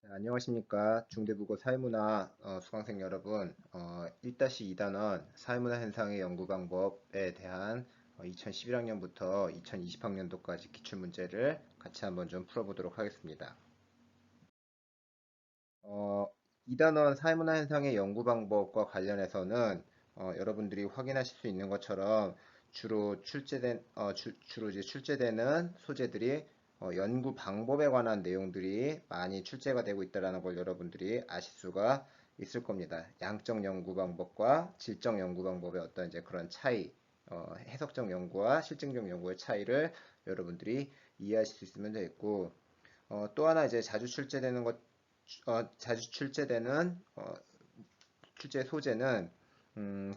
네, 안녕하십니까. 중대국어 사회문화 수강생 여러분. 1-2단원 사회문화 현상의 연구 방법에 대한 2011학년부터 2020학년도까지 기출문제를 같이 한번 좀 풀어보도록 하겠습니다. 2단원 사회문화 현상의 연구 방법과 관련해서는 여러분들이 확인하실 수 있는 것처럼 주로 이제 출제되는 소재들이 연구 방법에 관한 내용들이 많이 출제가 되고 있다는 걸 여러분들이 아실 수가 있을 겁니다. 양적 연구 방법과 질적 연구 방법의 어떤 이제 그런 차이, 해석적 연구와 실증적 연구의 차이를 여러분들이 이해하실 수 있으면 되겠고, 또 하나 이제 자주 출제되는 출제 소재는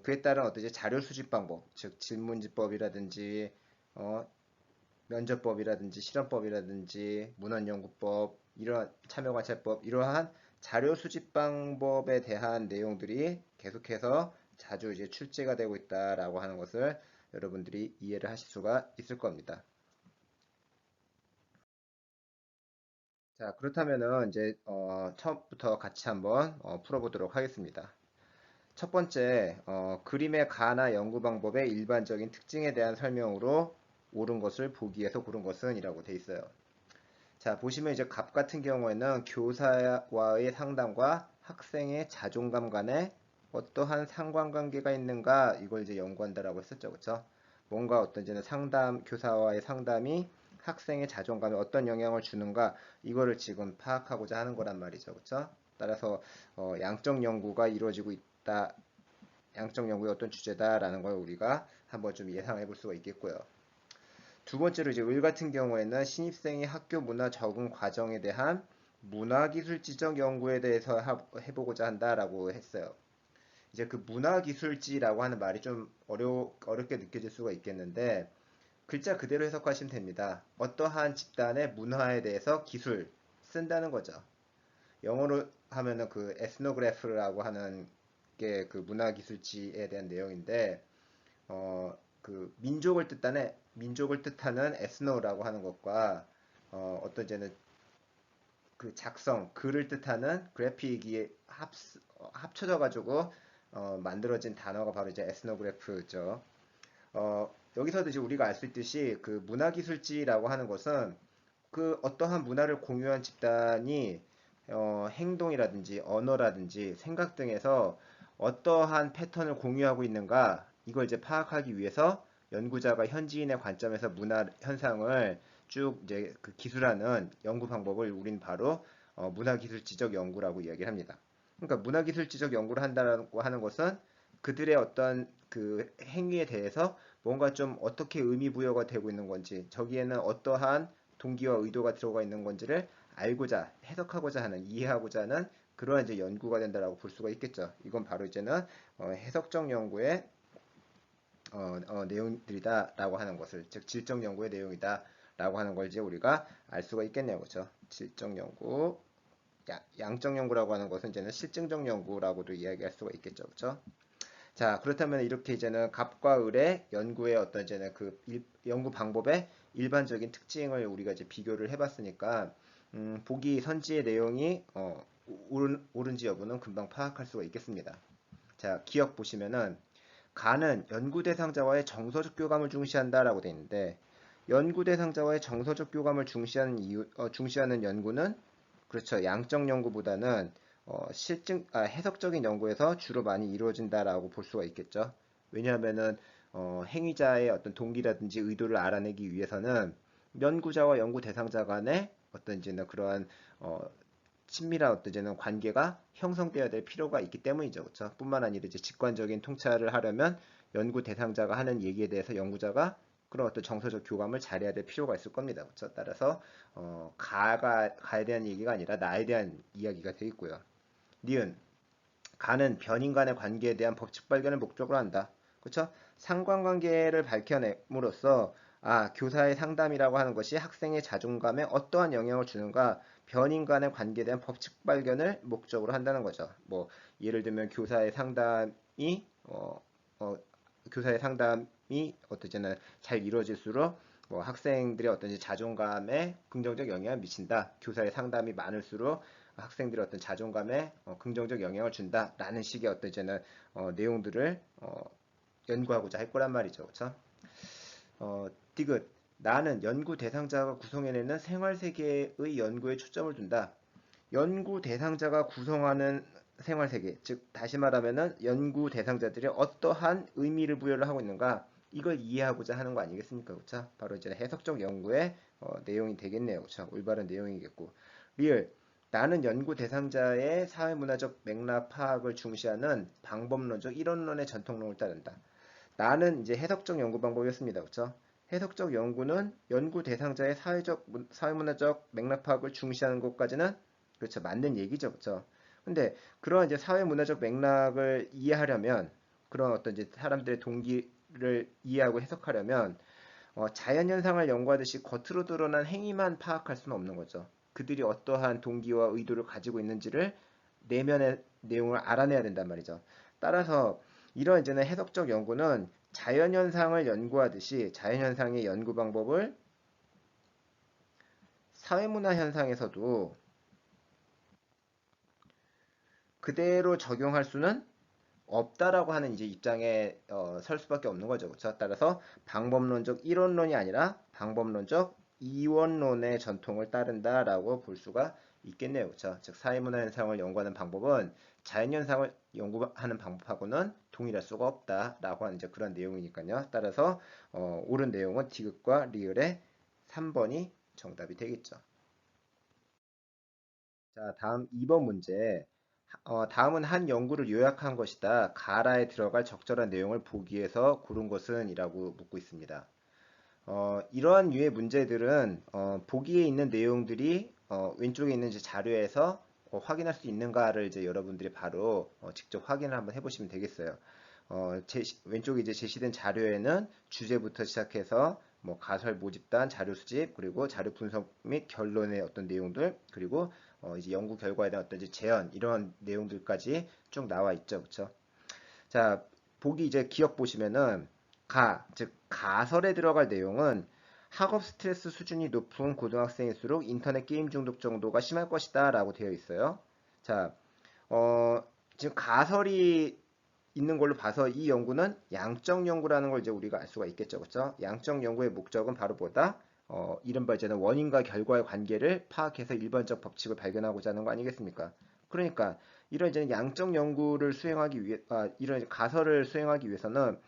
그에 따른 어떤 이제 자료 수집 방법, 즉 질문지법이라든지 어, 면접법이라든지 실험법이라든지 문헌연구법, 이러한 참여관찰법, 이러한 자료 수집 방법에 대한 내용들이 계속해서 자주 이제 출제가 되고 있다라고 하는 것을 여러분들이 이해를 하실 수가 있을 겁니다. 자, 그렇다면은 이제 처음부터 같이 한번 풀어보도록 하겠습니다. 첫 번째, 그림의 가나 연구 방법의 일반적인 특징에 대한 설명으로 옳은 것을 보기 위해서 고른 것은 이라고 돼 있어요. 자, 보시면 이제 갑 같은 경우에는 교사와의 상담과 학생의 자존감 간에 어떠한 상관관계가 있는가 이걸 이제 연구한다라고 했었죠. 그쵸? 뭔가 어떤 이제는 교사와의 상담이 학생의 자존감에 어떤 영향을 주는가 이거를 지금 파악하고자 하는 거란 말이죠. 그쵸? 따라서 양적 연구가 이루어지고 있다. 양적 연구의 어떤 주제다라는 걸 우리가 한번 좀 예상해 볼 수가 있겠고요. 두 번째로 이제 을 같은 경우에는 신입생이 학교 문화 적응 과정에 대한 문화기술지적 연구에 대해서 해보고자 한다라고 했어요. 이제 그 문화기술지라고 하는 말이 좀 어렵게 느껴질 수가 있겠는데 글자 그대로 해석하시면 됩니다. 어떠한 집단의 문화에 대해서 기술 쓴다는 거죠. 영어로 하면은 그 에스노그래프라고 하는 게 그 문화기술지에 대한 내용인데 민족을 뜻하는 에스노라고 하는 것과 어떤 이제는 그 글을 뜻하는 그래픽이 합쳐져 가지고 만들어진 단어가 바로 이제 에스노그래프죠. 여기서도 이제 우리가 알 수 있듯이 그 문화기술지라고 하는 것은 그 어떠한 문화를 공유한 집단이 행동이라든지 언어라든지 생각 등에서 어떠한 패턴을 공유하고 있는가 이걸 이제 파악하기 위해서 연구자가 현지인의 관점에서 문화 현상을 쭉 이제 그 기술하는 연구 방법을 우린 바로 문화기술지적 연구라고 이야기를 합니다. 그러니까 문화기술지적 연구를 한다고 하는 것은 그들의 어떤 그 행위에 대해서 뭔가 좀 어떻게 의미 부여가 되고 있는 건지 저기에는 어떠한 동기와 의도가 들어가 있는 건지를 알고자 해석하고자 하는 이해하고자 하는 그러한 이제 연구가 된다라고 볼 수가 있겠죠. 이건 바로 이제는 해석적 연구의 내용들이다라고 하는 것을 즉 질적 연구의 내용이다라고 하는 걸 이제 우리가 알 수가 있겠네요, 그렇죠? 질적 연구, 양적 연구라고 하는 것은 이제는 실증적 연구라고도 이야기할 수가 있겠죠, 그렇죠? 자, 그렇다면 이렇게 이제는 갑과 을의 연구의 어떤 이제는 연구 방법의 일반적인 특징을 우리가 이제 비교를 해봤으니까, 보기 선지의 내용이, 옳은지 여부는 금방 파악할 수가 있겠습니다. 자, 기억 보시면은, 가는 연구 대상자와의 정서적 교감을 중시한다라고 되어 있는데, 연구 대상자와의 정서적 교감을 중시하는 연구는 그렇죠. 양적 연구보다는 해석적인 연구에서 주로 많이 이루어진다라고 볼 수가 있겠죠. 왜냐하면은 행위자의 어떤 동기라든지 의도를 알아내기 위해서는 연구자와 연구 대상자 간의 어떤 이제는 그러한 친밀한 어떤 이제는 관계가 형성되어야 될 필요가 있기 때문이죠. 그렇죠? 뿐만 아니라 이제 직관적인 통찰을 하려면 연구 대상자가 하는 얘기에 대해서 연구자가 그런 어떤 정서적 교감을 잘해야 될 필요가 있을 겁니다. 그렇죠? 따라서 가에 대한 얘기가 아니라 나에 대한 이야기가 되어 있고요. 니은 가는 변인 간의 관계에 대한 법칙 발견을 목적으로 한다. 그렇죠? 상관관계를 밝혀냄으로써 교사의 상담이라고 하는 것이 학생의 자존감에 어떠한 영향을 주는가 변인 간의 관계에 대한 법칙 발견을 목적으로 한다는 거죠. 뭐 예를 들면 어, 어, 교사의 상담이 어떠잖아요. 잘 이루어질수록 뭐 학생들의 어떤 이제 자존감에 긍정적 영향을 미친다. 교사의 상담이 많을수록 학생들의 어떤 자존감에 긍정적 영향을 준다라는 식의 어떤 이제는 내용들을 연구하고자 할 거란 말이죠. 그렇죠? 디귿. 나는 연구 대상자가 구성해내는 생활세계의 연구에 초점을 둔다. 연구 대상자가 구성하는 생활세계, 즉 다시 말하면은 연구 대상자들이 어떠한 의미를 부여를 하고 있는가, 이걸 이해하고자 하는 거 아니겠습니까? 그렇죠? 바로 이제 해석적 연구의 내용이 되겠네요. 그렇죠? 올바른 내용이겠고. 리을. 나는 연구 대상자의 사회문화적 맥락 파악을 중시하는 방법론적 이론론의 전통론을 따른다. 나는 이제 해석적 연구 방법이었습니다. 그렇죠? 해석적 연구는 연구 대상자의 사회문화적 맥락 파악을 중시하는 것까지는 그렇죠. 맞는 얘기죠. 그렇죠? 근데 그런 이제 사회문화적 맥락을 이해하려면 그런 어떤 이제 사람들의 동기를 이해하고 해석하려면 자연현상을 연구하듯이 겉으로 드러난 행위만 파악할 수는 없는 거죠. 그들이 어떠한 동기와 의도를 가지고 있는지를 내면의 내용을 알아내야 된단 말이죠. 따라서 이런 이제는 해석적 연구는 자연현상을 연구하듯이 자연현상의 연구 방법을 사회문화 현상에서도 그대로 적용할 수는 없다라고 하는 이제 입장에 설 수밖에 없는 거죠. 그렇죠? 따라서 방법론적 이론론이 아니라 방법론적 이원론의 전통을 따른다라고 볼 수가 있겠네요. 그렇죠? 즉 사회문화 현상을 연구하는 방법은 자연현상을 연구하는 방법하고는 동일할 수가 없다라고 하는 이제 그런 내용이니까요. 따라서 옳은 내용은 디귿과 리을의 3번이 정답이 되겠죠. 자, 다음 2번 문제. 다음은 한 연구를 요약한 것이다. 가라에 들어갈 적절한 내용을 보기 위해서 고른 것은 이라고 묻고 있습니다. 이러한 류의 문제들은 보기에 있는 내용들이 왼쪽에 있는 이제 자료에서 확인할 수 있는가를 이제 여러분들이 바로 직접 확인을 한번 해보시면 되겠어요. 왼쪽에 이제 제시된 자료에는 주제부터 시작해서 뭐 가설 모집단, 자료 수집, 그리고 자료 분석 및 결론의 어떤 내용들, 그리고 이제 연구 결과에 대한 어떤 이제 제언 이런 내용들까지 쭉 나와 있죠, 그렇죠? 자, 보기 이제 기억 보시면은 즉 가설에 들어갈 내용은 학업 스트레스 수준이 높은 고등학생일수록 인터넷 게임 중독 정도가 심할 것이다라고 되어 있어요. 자, 어, 지금 가설이 있는 걸로 봐서 이 연구는 양적 연구라는 걸 이제 우리가 알 수가 있겠죠. 그렇죠? 양적 연구의 목적은 바로 뭐다? 이른바 이제는 원인과 결과의 관계를 파악해서 일반적 법칙을 발견하고자 하는 거 아니겠습니까? 그러니까 이런 이제 양적 연구를 수행하기 위해 이런 가설을 수행하기 위해서는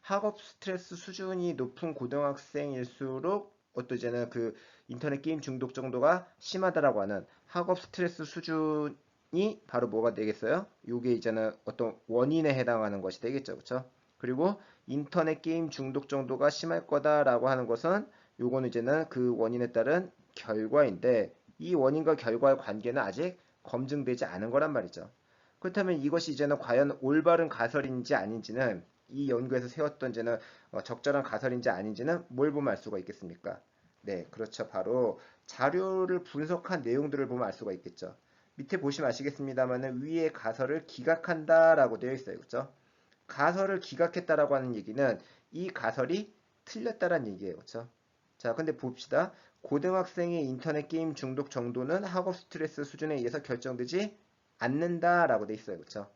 학업 스트레스 수준이 높은 고등학생일수록 어떤 이제는 그 인터넷 게임 중독 정도가 심하다라고 하는 학업 스트레스 수준이 바로 뭐가 되겠어요? 이게 이제는 어떤 원인에 해당하는 것이 되겠죠. 그렇죠? 그리고 인터넷 게임 중독 정도가 심할 거다라고 하는 것은 요거는 이제는 그 원인에 따른 결과인데 이 원인과 결과의 관계는 아직 검증되지 않은 거란 말이죠. 그렇다면 이것이 이제는 과연 올바른 가설인지 아닌지는 이 연구에서 세웠던 이제는 적절한 가설인지 아닌지는 뭘 보면 알 수가 있겠습니까? 네, 그렇죠. 바로 자료를 분석한 내용들을 보면 알 수가 있겠죠. 밑에 보시면 아시겠습니다만 위에 가설을 기각한다라고 되어 있어요. 그렇죠? 가설을 기각했다라고 하는 얘기는 이 가설이 틀렸다라는 얘기예요. 그렇죠? 자, 근데 봅시다. 고등학생의 인터넷 게임 중독 정도는 학업 스트레스 수준에 의해서 결정되지 않는다라고 돼 있어요. 그렇죠?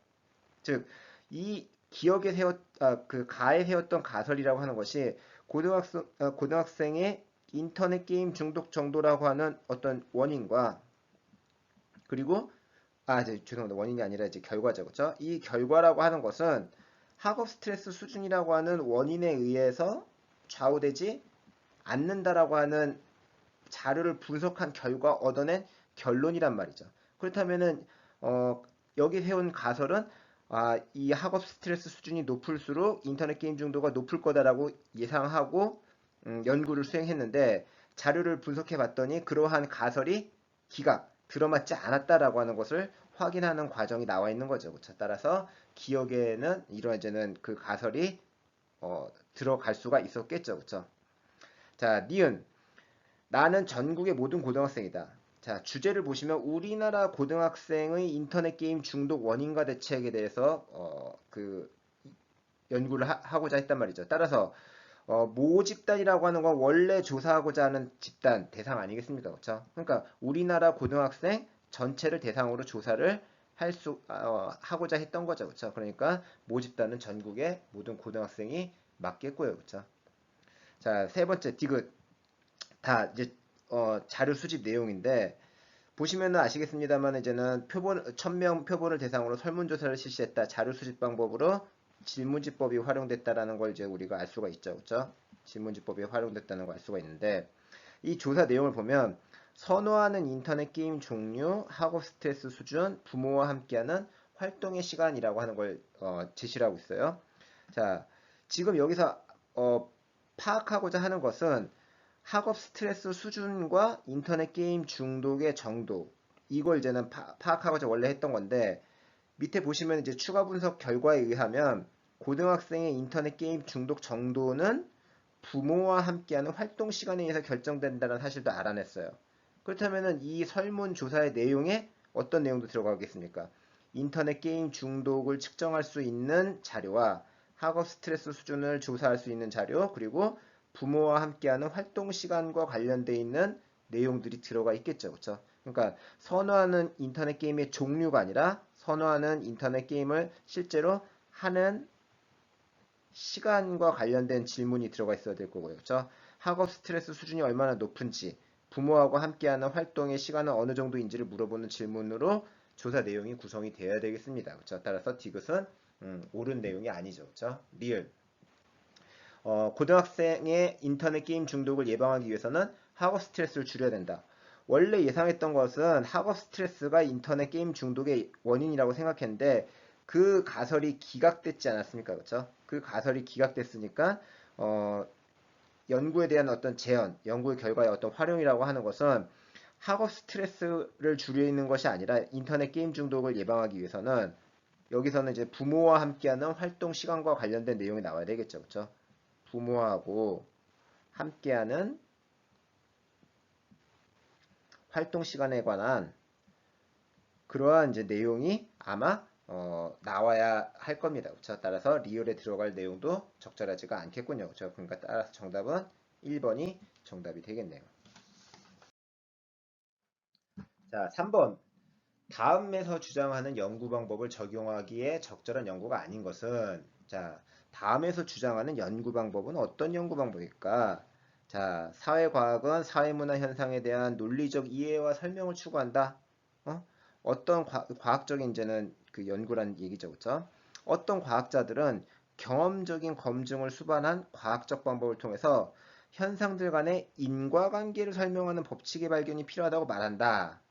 즉, 이 기억에 그 가에 세웠던 가설이라고 하는 것이 고등학생의 인터넷 게임 중독 정도라고 하는 어떤 원인과 그리고 죄송합니다. 원인이 아니라 이제 결과죠. 그렇죠? 이 결과라고 하는 것은 학업 스트레스 수준이라고 하는 원인에 의해서 좌우되지 않는다라고 하는 자료를 분석한 결과 얻어낸 결론이란 말이죠. 그렇다면은 여기 세운 가설은 이 학업 스트레스 수준이 높을수록 인터넷 게임 중독가 높을 거다라고 예상하고 연구를 수행했는데 자료를 분석해 봤더니 그러한 가설이 기각, 들어맞지 않았다라고 하는 것을 확인하는 과정이 나와 있는 거죠. 그렇죠? 따라서 기억에는 이런 이제는 그 가설이 들어갈 수가 있었겠죠. 그렇죠? 자, 니은. 나는 전국의 모든 고등학생이다. 자, 주제를 보시면 우리나라 고등학생의 인터넷 게임 중독 원인과 대책에 대해서 그 연구를 하고자 했단 말이죠. 따라서 모집단이라고 하는 건 원래 조사하고자 하는 집단 대상 아니겠습니까? 그렇죠? 그러니까 우리나라 고등학생 전체를 대상으로 조사를 하고자 했던 거죠. 그렇죠? 그러니까 모집단은 전국의 모든 고등학생이 맞겠고요. 그렇죠? 자, 세 번째 디귿. 다 이제 자료 수집 내용인데 보시면은 아시겠습니다만 이제는 표본 1000명 표본을 대상으로 설문조사를 실시했다. 자료 수집 방법으로 질문지법이 활용됐다라는 걸 이제 우리가 알 수가 있죠. 그렇죠? 질문지법이 활용됐다는 걸 알 수가 있는데 이 조사 내용을 보면 선호하는 인터넷 게임 종류, 학업 스트레스 수준, 부모와 함께하는 활동의 시간이라고 하는 걸 제시를 하고 있어요. 자, 지금 여기서 파악하고자 하는 것은 학업 스트레스 수준과 인터넷 게임 중독의 정도 이걸 이제는 파악하고자 원래 했던 건데 밑에 보시면 이제 추가 분석 결과에 의하면 고등학생의 인터넷 게임 중독 정도는 부모와 함께하는 활동 시간에 의해서 결정된다는 사실도 알아냈어요. 그렇다면 이 설문조사의 내용에 어떤 내용도 들어가겠습니까? 인터넷 게임 중독을 측정할 수 있는 자료와 학업 스트레스 수준을 조사할 수 있는 자료, 그리고 부모와 함께하는 활동 시간과 관련돼 있는 내용들이 들어가 있겠죠. 그렇죠? 그러니까 선호하는 인터넷 게임의 종류가 아니라 선호하는 인터넷 게임을 실제로 하는 시간과 관련된 질문이 들어가 있어야 될 거고요. 그렇죠? 학업 스트레스 수준이 얼마나 높은지, 부모하고 함께하는 활동의 시간은 어느 정도인지를 물어보는 질문으로 조사 내용이 구성이 되어야 되겠습니다. 그렇죠? 따라서 디귿은 옳은 내용이 아니죠. 그렇죠? 리을. 고등학생의 인터넷 게임 중독을 예방하기 위해서는 학업 스트레스를 줄여야 된다. 원래 예상했던 것은 학업 스트레스가 인터넷 게임 중독의 원인이라고 생각했는데 그 가설이 기각됐지 않았습니까? 그렇죠? 그 가설이 기각됐으니까 연구에 대한 어떤 재현, 연구의 결과의 어떤 활용이라고 하는 것은 학업 스트레스를 줄이는 것이 아니라 인터넷 게임 중독을 예방하기 위해서는 여기서는 이제 부모와 함께하는 활동 시간과 관련된 내용이 나와야 되겠죠. 그렇죠? 부모하고 함께하는 활동 시간에 관한 그러한 이제 내용이 아마 나와야 할 겁니다. 그렇죠? 따라서 리얼에 들어갈 내용도 적절하지가 않겠군요. 그렇죠? 그러니까 따라서 정답은 1번이 정답이 되겠네요. 자, 3번. 다음에서 주장하는 연구 방법을 적용하기에 적절한 연구가 아닌 것은 자, 다음에서 주장하는 연구 방법은 어떤 연구 방법일까? 자, 사회과학은 사회문화 현상에 대한 논리적 이해와 설명을 추구한다. 어떤 과학적인 이제는 그 연구라는 얘기죠. 그렇죠? 어떤 과학자들은 경험적인 검증을 수반한 과학적 방법을 통해서 현상들 간의 인과관계를 설명하는 법칙의 발견이 필요하다고 말한다.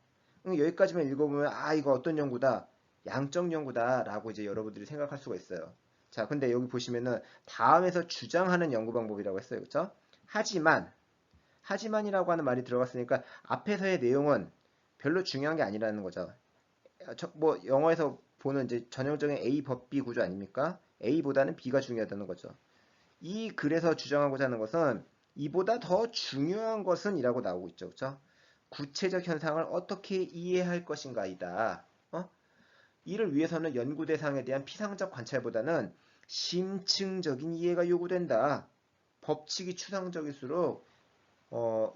여기까지만 읽어보면 이거 어떤 연구다? 양적 연구다라고 이제 여러분들이 생각할 수가 있어요. 자, 근데 여기 보시면은 다음에서 주장하는 연구 방법이라고 했어요. 그렇죠? 하지만이라고 하는 말이 들어갔으니까 앞에서의 내용은 별로 중요한 게 아니라는 거죠. 뭐 영어에서 보는 이제 전형적인 A 법 B 구조 아닙니까? A보다는 B가 중요하다는 거죠. 이 글에서 주장하고자 하는 것은 이보다 더 중요한 것은 이라고 나오고 있죠. 그렇죠? 구체적 현상을 어떻게 이해할 것인가이다. 이를 위해서는 연구 대상에 대한 피상적 관찰보다는 심층적인 이해가 요구된다. 법칙이 추상적일수록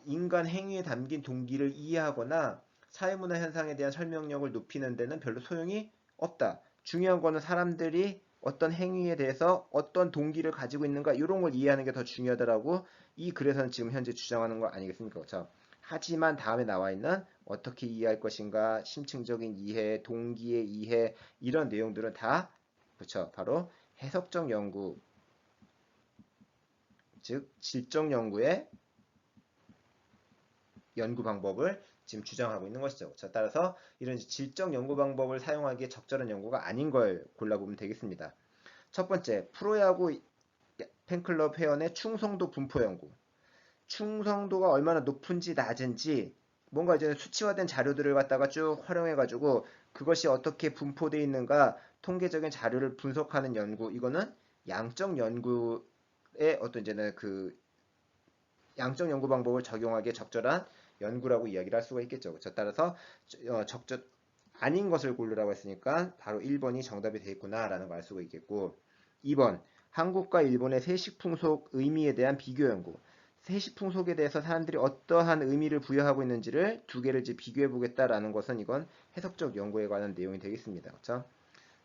인간 행위에 담긴 동기를 이해하거나 사회문화 현상에 대한 설명력을 높이는 데는 별로 소용이 없다. 중요한 거는 사람들이 어떤 행위에 대해서 어떤 동기를 가지고 있는가 이런 걸 이해하는 게 더 중요하다라고 이 글에서는 지금 현재 주장하는 거 아니겠습니까? 그렇죠? 하지만 다음에 나와 있는 어떻게 이해할 것인가, 심층적인 이해, 동기의 이해 이런 내용들은 다 그렇죠. 바로 해석적 연구, 즉 질적 연구의 연구 방법을 지금 주장하고 있는 것이죠. 그렇죠? 따라서 이런 질적 연구 방법을 사용하기에 적절한 연구가 아닌 걸 골라보면 되겠습니다. 첫 번째, 프로야구 팬클럽 회원의 충성도 분포 연구. 충성도가 얼마나 높은지 낮은지 뭔가 이제 수치화된 자료들을 갖다가 쭉 활용해가지고 그것이 어떻게 분포되어 있는가 통계적인 자료를 분석하는 연구. 이거는 양적 연구의 어떤 이제는 그 양적 연구 방법을 적용하기에 적절한 연구라고 이야기를 할 수가 있겠죠. 그렇죠? 따라서 적절 아닌 것을 고르라고 했으니까 바로 1번이 정답이 되겠구나라는 걸 알 수가 있겠고 2번 한국과 일본의 세식 풍속 의미에 대한 비교 연구. 세식 풍속에 대해서 사람들이 어떠한 의미를 부여하고 있는지를 두 개를 이제 비교해 보겠다라는 것은 이건 해석적 연구에 관한 내용이 되겠습니다. 그렇죠?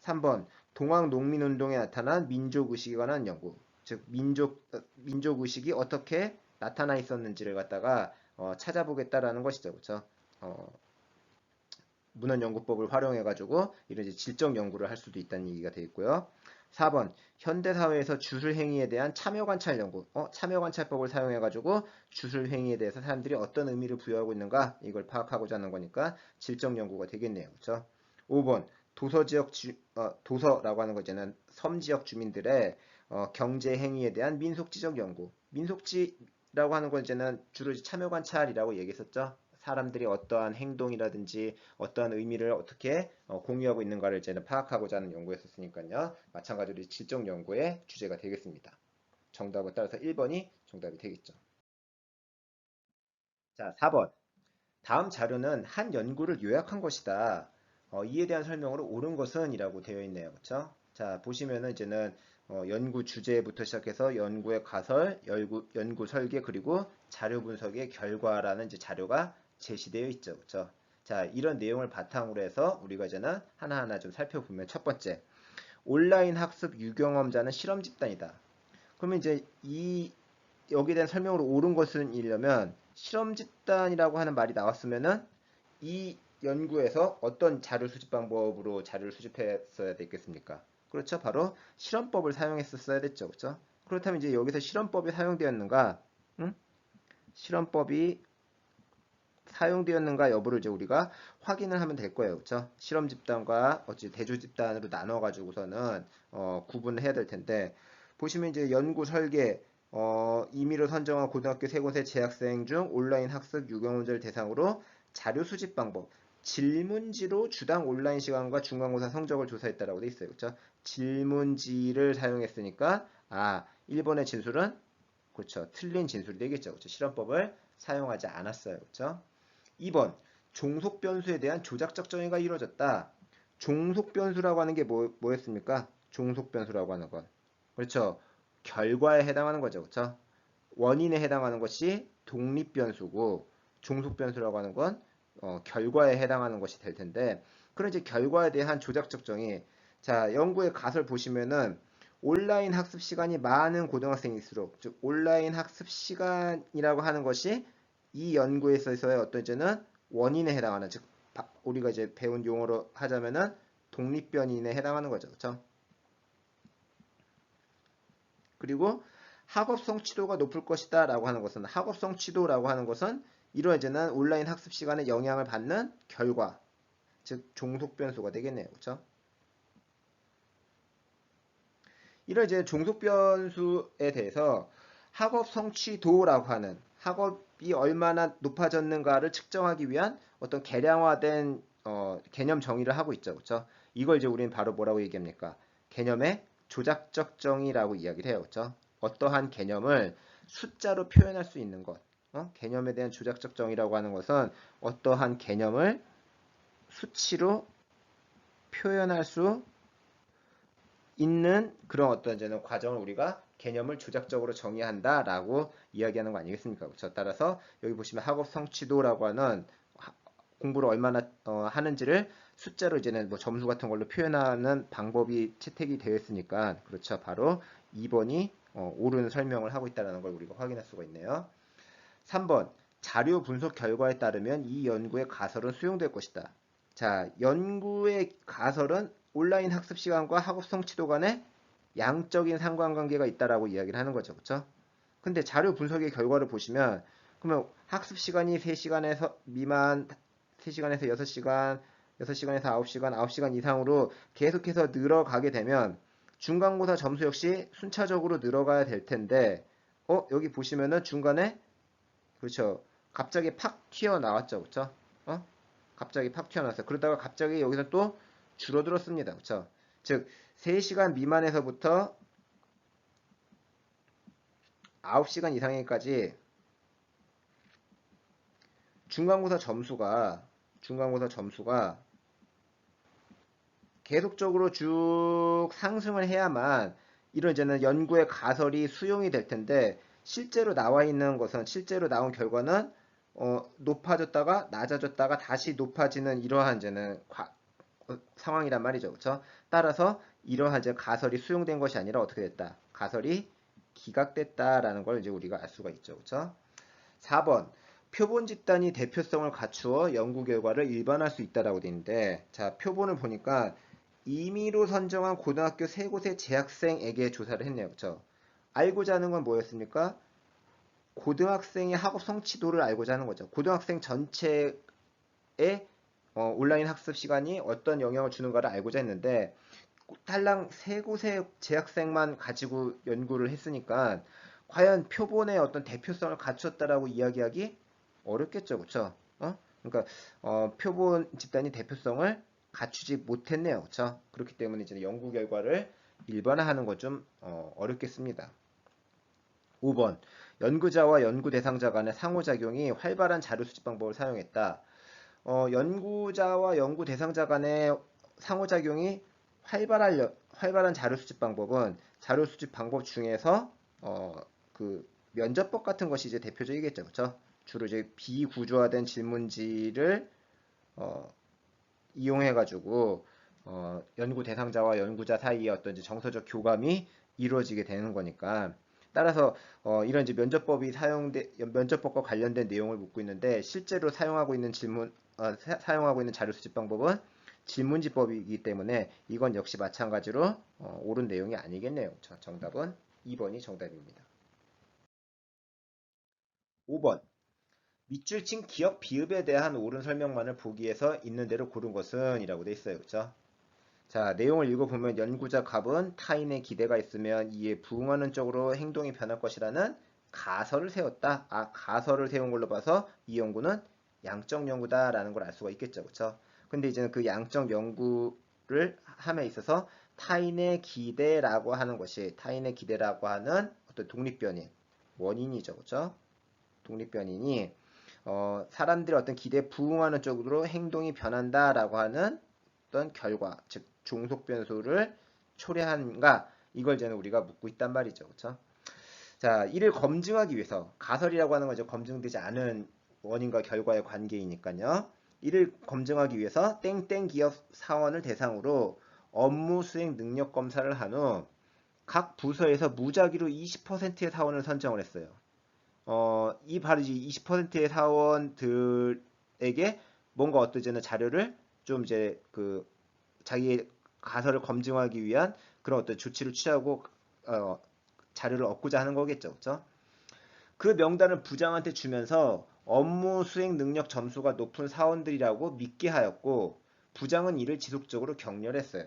3번 동학 농민운동에 나타난 민족의식에 관한 연구. 즉 민족의식이 어떻게 나타나 있었는지를 갖다가 찾아보겠다라는 것이죠. 그렇죠? 문헌연구법을 활용해가지고 이런 이제 질적 연구를 할 수도 있다는 얘기가 되겠고요. 4번 현대사회에서 주술행위에 대한 참여관찰 연구. 참여관찰법을 사용해가지고 주술행위에 대해서 사람들이 어떤 의미를 부여하고 있는가 이걸 파악하고자 하는 거니까 질적 연구가 되겠네요. 그렇죠? 5번 도서라고 하는 거 이제는 섬지역 주민들의 경제 행위에 대한 민속지적 연구. 민속지라고 하는 건 이제는 주로 참여관찰이라고 얘기했었죠. 사람들이 어떠한 행동이라든지 어떠한 의미를 어떻게 공유하고 있는가를 이제는 파악하고자 하는 연구였었으니까요. 마찬가지로 질적 연구의 주제가 되겠습니다. 정답을 따라서 1번이 정답이 되겠죠. 자, 4번. 다음 자료는 한 연구를 요약한 것이다. 이에 대한 설명으로 옳은 것은 이라고 되어 있네요. 그렇죠? 자, 보시면은 이제는 연구 주제부터 시작해서 연구의 가설, 연구 설계, 그리고 자료 분석의 결과라는 이제 자료가 제시되어 있죠. 그렇죠? 자, 이런 내용을 바탕으로 해서 우리가 이제는 하나하나 좀 살펴보면 첫 번째, 온라인 학습 유경험자는 실험 집단이다. 그러면 이제 여기에 대한 설명으로 옳은 것은 이려면 실험 집단이라고 하는 말이 나왔으면은 이 연구에서 어떤 자료 수집 방법으로 자료를 수집했어야 됐겠습니까? 그렇죠. 바로 실험법을 사용했었어야 됐죠. 그렇죠? 그렇다면 이제 여기서 실험법이 사용되었는가? 응? 실험법이 사용되었는가 여부를 이제 우리가 확인을 하면 될 거예요. 그렇죠? 실험 집단과 어찌 대조 집단으로 나눠 가지고서는 구분을 해야 될 텐데 보시면 이제 연구 설계 임의로 선정한 고등학교 세 곳의 재학생 중 온라인 학습 유경험자를 대상으로 자료 수집 방법, 질문지로 주당 온라인 시간과 중간고사 성적을 조사했다라고 돼 있어요. 그렇죠? 질문지를 사용했으니까 1번의 진술은 그렇죠. 틀린 진술이 되겠죠. 그렇죠? 실험법을 사용하지 않았어요. 그렇죠? 2번 종속 변수에 대한 조작적 정의가 이루어졌다. 종속 변수라고 하는 게 뭐였습니까? 종속 변수라고 하는 건 그렇죠. 결과에 해당하는 거죠. 그렇죠? 원인에 해당하는 것이 독립 변수고 종속 변수라고 하는 건 결과에 해당하는 것이 될 텐데 그런 이제 결과에 대한 조작적 정의. 자, 연구의 가설 보시면은 온라인 학습 시간이 많은 고등학생일수록 즉 온라인 학습 시간이라고 하는 것이 이 연구에 있어서의 어떤 이제는 원인에 해당하는 즉 우리가 이제 배운 용어로 하자면은 독립변인에 해당하는 거죠. 그렇죠? 그리고 학업 성취도가 높을 것이다 라고 하는 것은 학업 성취도라고 하는 것은 이런 이제는 온라인 학습 시간에 영향을 받는 결과 즉 종속 변수가 되겠네요. 그렇죠? 이런 이제 종속 변수에 대해서 학업 성취도라고 하는 학업이 얼마나 높아졌는가를 측정하기 위한 어떤 개량화된 개념 정의를 하고 있죠. 그렇죠? 이걸 이제 우리는 바로 뭐라고 얘기합니까? 개념의 조작적 정의라고 이야기를 해요. 그렇죠? 어떠한 개념을 숫자로 표현할 수 있는 것. 개념에 대한 조작적 정의라고 하는 것은 어떠한 개념을 수치로 표현할 수 있는 그런 어떤 이제는 과정을 우리가 개념을 조작적으로 정의한다라고 이야기하는 거 아니겠습니까? 그렇죠? 따라서 여기 보시면 학업 성취도라고 하는 공부를 얼마나 하는지를 숫자로 이제는 뭐 점수 같은 걸로 표현하는 방법이 채택이 되어 있으니까 그렇죠. 바로 2번이 옳은 설명을 하고 있다는 걸 우리가 확인할 수가 있네요. 3번 자료 분석 결과에 따르면 이 연구의 가설은 수용될 것이다. 자, 연구의 가설은 온라인 학습 시간과 학업 성취도 간에 양적인 상관관계가 있다라고 이야기를 하는 거죠. 그렇죠? 근데 자료 분석의 결과를 보시면 그러면 학습 시간이 3시간에서 미만 3시간에서 6시간, 6시간에서 9시간, 9시간 이상으로 계속해서 늘어가게 되면 중간고사 점수 역시 순차적으로 늘어가야 될 텐데 여기 보시면은 중간에 그렇죠. 갑자기 팍 튀어나왔죠. 그렇죠? 갑자기 팍 튀어나왔어요. 그러다가 갑자기 여기서 또 줄어들었습니다. 그렇죠? 즉 3시간 미만에서부터 9시간 이상에까지 중간고사 점수가 계속적으로 쭉 상승을 해야만 이런 이제는 연구의 가설이 수용이 될 텐데 실제로 나와 있는 것은 실제로 나온 결과는 높아졌다가 낮아졌다가 다시 높아지는 이러한 이제는 상황이란 말이죠. 그렇죠? 따라서 이러한 이제 가설이 수용된 것이 아니라 어떻게 됐다? 가설이 기각됐다라는 걸 이제 우리가 알 수가 있죠. 그렇죠? 4번. 표본 집단이 대표성을 갖추어 연구 결과를 일반화할 수 있다라고 되어 있는데, 자, 표본을 보니까 임의로 선정한 고등학교 3곳의 재학생에게 조사를 했네요. 그렇죠? 알고자 하는 건 뭐였습니까? 고등학생의 학업 성취도를 알고자 하는 거죠. 고등학생 전체의 온라인 학습 시간이 어떤 영향을 주는가를 알고자 했는데 탈랑 3곳의 재학생만 가지고 연구를 했으니까 과연 표본의 어떤 대표성을 갖췄다라고 이야기하기 어렵겠죠. 그렇죠? 그러니까 표본 집단이 대표성을 갖추지 못했네요. 그렇죠? 그렇기 때문에 이제 연구 결과를 일반화하는 것 좀 어렵겠습니다. 5번. 연구자와 연구 대상자 간의 상호작용이 활발한 자료 수집 방법을 사용했다. 연구자와 연구 대상자 간의 상호작용이 활발한 자료 수집 방법은 자료 수집 방법 중에서 그 면접법 같은 것이 이제 대표적이겠죠. 그렇죠? 주로 이제 비구조화된 질문지를 이용해 가지고 연구 대상자와 연구자 사이에 어떤 이제 정서적 교감이 이루어지게 되는 거니까 따라서 이런 이제 면접법과 관련된 내용을 묻고 있는데 실제로 사용하고 있는 사용하고 있는 자료 수집 방법은 질문지법이기 때문에 이건 역시 마찬가지로 옳은 내용이 아니겠네요. 자, 정답은 2번이 정답입니다. 5번. 밑줄 친 기억 비읍에 대한 옳은 설명만을 보기에서 있는 대로 고른 것은 이라고 돼 있어요. 그렇죠? 자, 내용을 읽어보면 연구자 갑은 타인의 기대가 있으면 이에 부응하는 쪽으로 행동이 변할 것이라는 가설을 세웠다. 가설을 세운 걸로 봐서 이 연구는 양적 연구다라는 걸 알 수가 있겠죠. 그렇죠? 근데 이제는 그 양적 연구를 함에 있어서 타인의 기대라고 하는 어떤 독립변인, 원인이죠. 그렇죠? 독립변인이 사람들의 어떤 기대에 부응하는 쪽으로 행동이 변한다라고 하는 어떤 결과, 즉 종속 변수를 초래한가 이걸 이제 우리가 묻고 있단 말이죠. 그렇죠? 자, 이를 검증하기 위해서 가설이라고 하는 건 이제 검증되지 않은 원인과 결과의 관계이니까요. 이를 검증하기 위해서 땡땡 기업 사원을 대상으로 업무 수행 능력 검사를 한 후 각 부서에서 무작위로 20%의 사원을 선정을 했어요. 이 바로 이제 20%의 사원들에게 뭔가 어떠지는 자료를 좀 이제 그 자기의 가설을 검증하기 위한 그런 어떤 조치를 취하고 자료를 얻고자 하는 거겠죠. 그렇죠? 그 명단을 부장한테 주면서 업무 수행 능력 점수가 높은 사원들이라고 믿게 하였고 부장은 이를 지속적으로 격려했어요.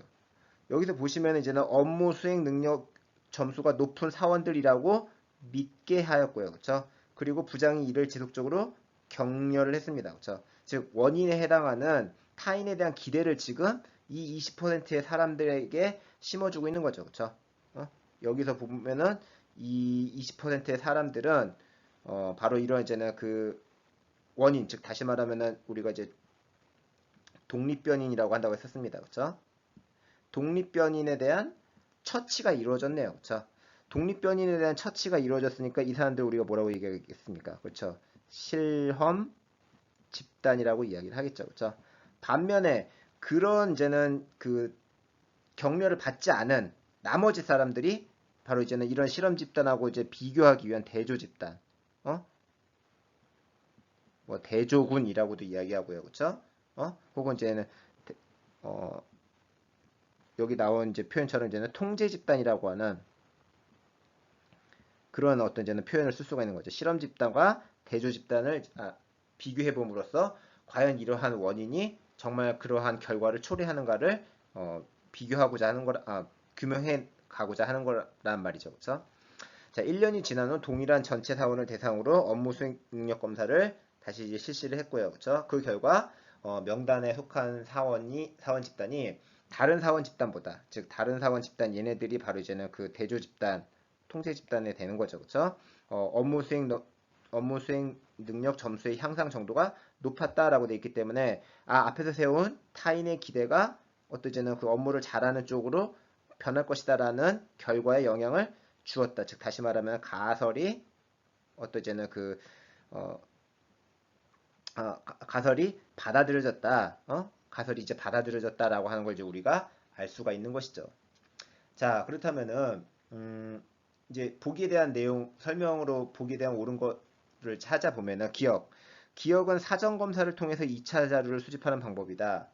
여기서 보시면 이제는 업무 수행 능력 점수가 높은 사원들이라고 믿게 하였고요. 그렇죠? 그리고 부장이 이를 지속적으로 격려를 했습니다. 그렇죠? 즉 원인에 해당하는 타인에 대한 기대를 지금 이 20%의 사람들에게 심어주고 있는 거죠. 그렇죠? 여기서 보면은 이 20%의 사람들은 바로 이런 이제는 그 원인, 즉 다시 말하면은 우리가 이제 독립변인이라고 한다고 했었습니다. 그렇죠? 독립변인에 대한 처치가 이루어졌네요. 그렇죠? 독립변인에 대한 처치가 이루어졌으니까 이 사람들 우리가 뭐라고 얘기하겠습니까? 그렇죠? 실험 집단이라고 이야기를 하겠죠. 그렇죠? 반면에 그런 이제는 그 격려를 받지 않은 나머지 사람들이 바로 이제는 이런 실험 집단하고 이제 비교하기 위한 대조 집단, 뭐 대조군이라고도 이야기하고요, 그렇죠? 혹은 이제는 어, 여기 나온 이제 표현처럼 이제는 통제 집단이라고 하는 그런 어떤 이제는 표현을 쓸 수가 있는 거죠. 실험 집단과 대조 집단을 비교해 봄으로써 과연 이러한 원인이 정말 그러한 결과를 초래하는가를 비교하고자 하는 규명해 가고자 하는 거란 말이죠. 그렇죠? 자, 1년이 지난 후 동일한 전체 사원을 대상으로 업무 수행 능력 검사를 다시 이제 실시를 했고요. 그렇죠? 그 결과 명단에 속한 사원 집단이 다른 사원 집단보다, 즉 다른 사원 집단 얘네들이 바로 이제는 그 대조 집단, 통제 집단에 되는 거죠. 그렇죠? 업무 수행 능력 점수의 향상 정도가 높았다라고 돼 있기 때문에 앞에서 세운 타인의 기대가 어떠지는 그 업무를 잘하는 쪽으로 변할 것이다라는 결과에 영향을 주었다. 즉 다시 말하면 가설이 어떠제는 가설이 받아들여졌다. 가설이 이제 받아들여졌다라고 하는 걸 이제 우리가 알 수가 있는 것이죠. 자, 그렇다면은 이제 보기에 대한 내용 설명으로 보기에 대한 옳은 거를 찾아보면은 기억은 사전 검사를 통해서 2차 자료를 수집하는 방법이다.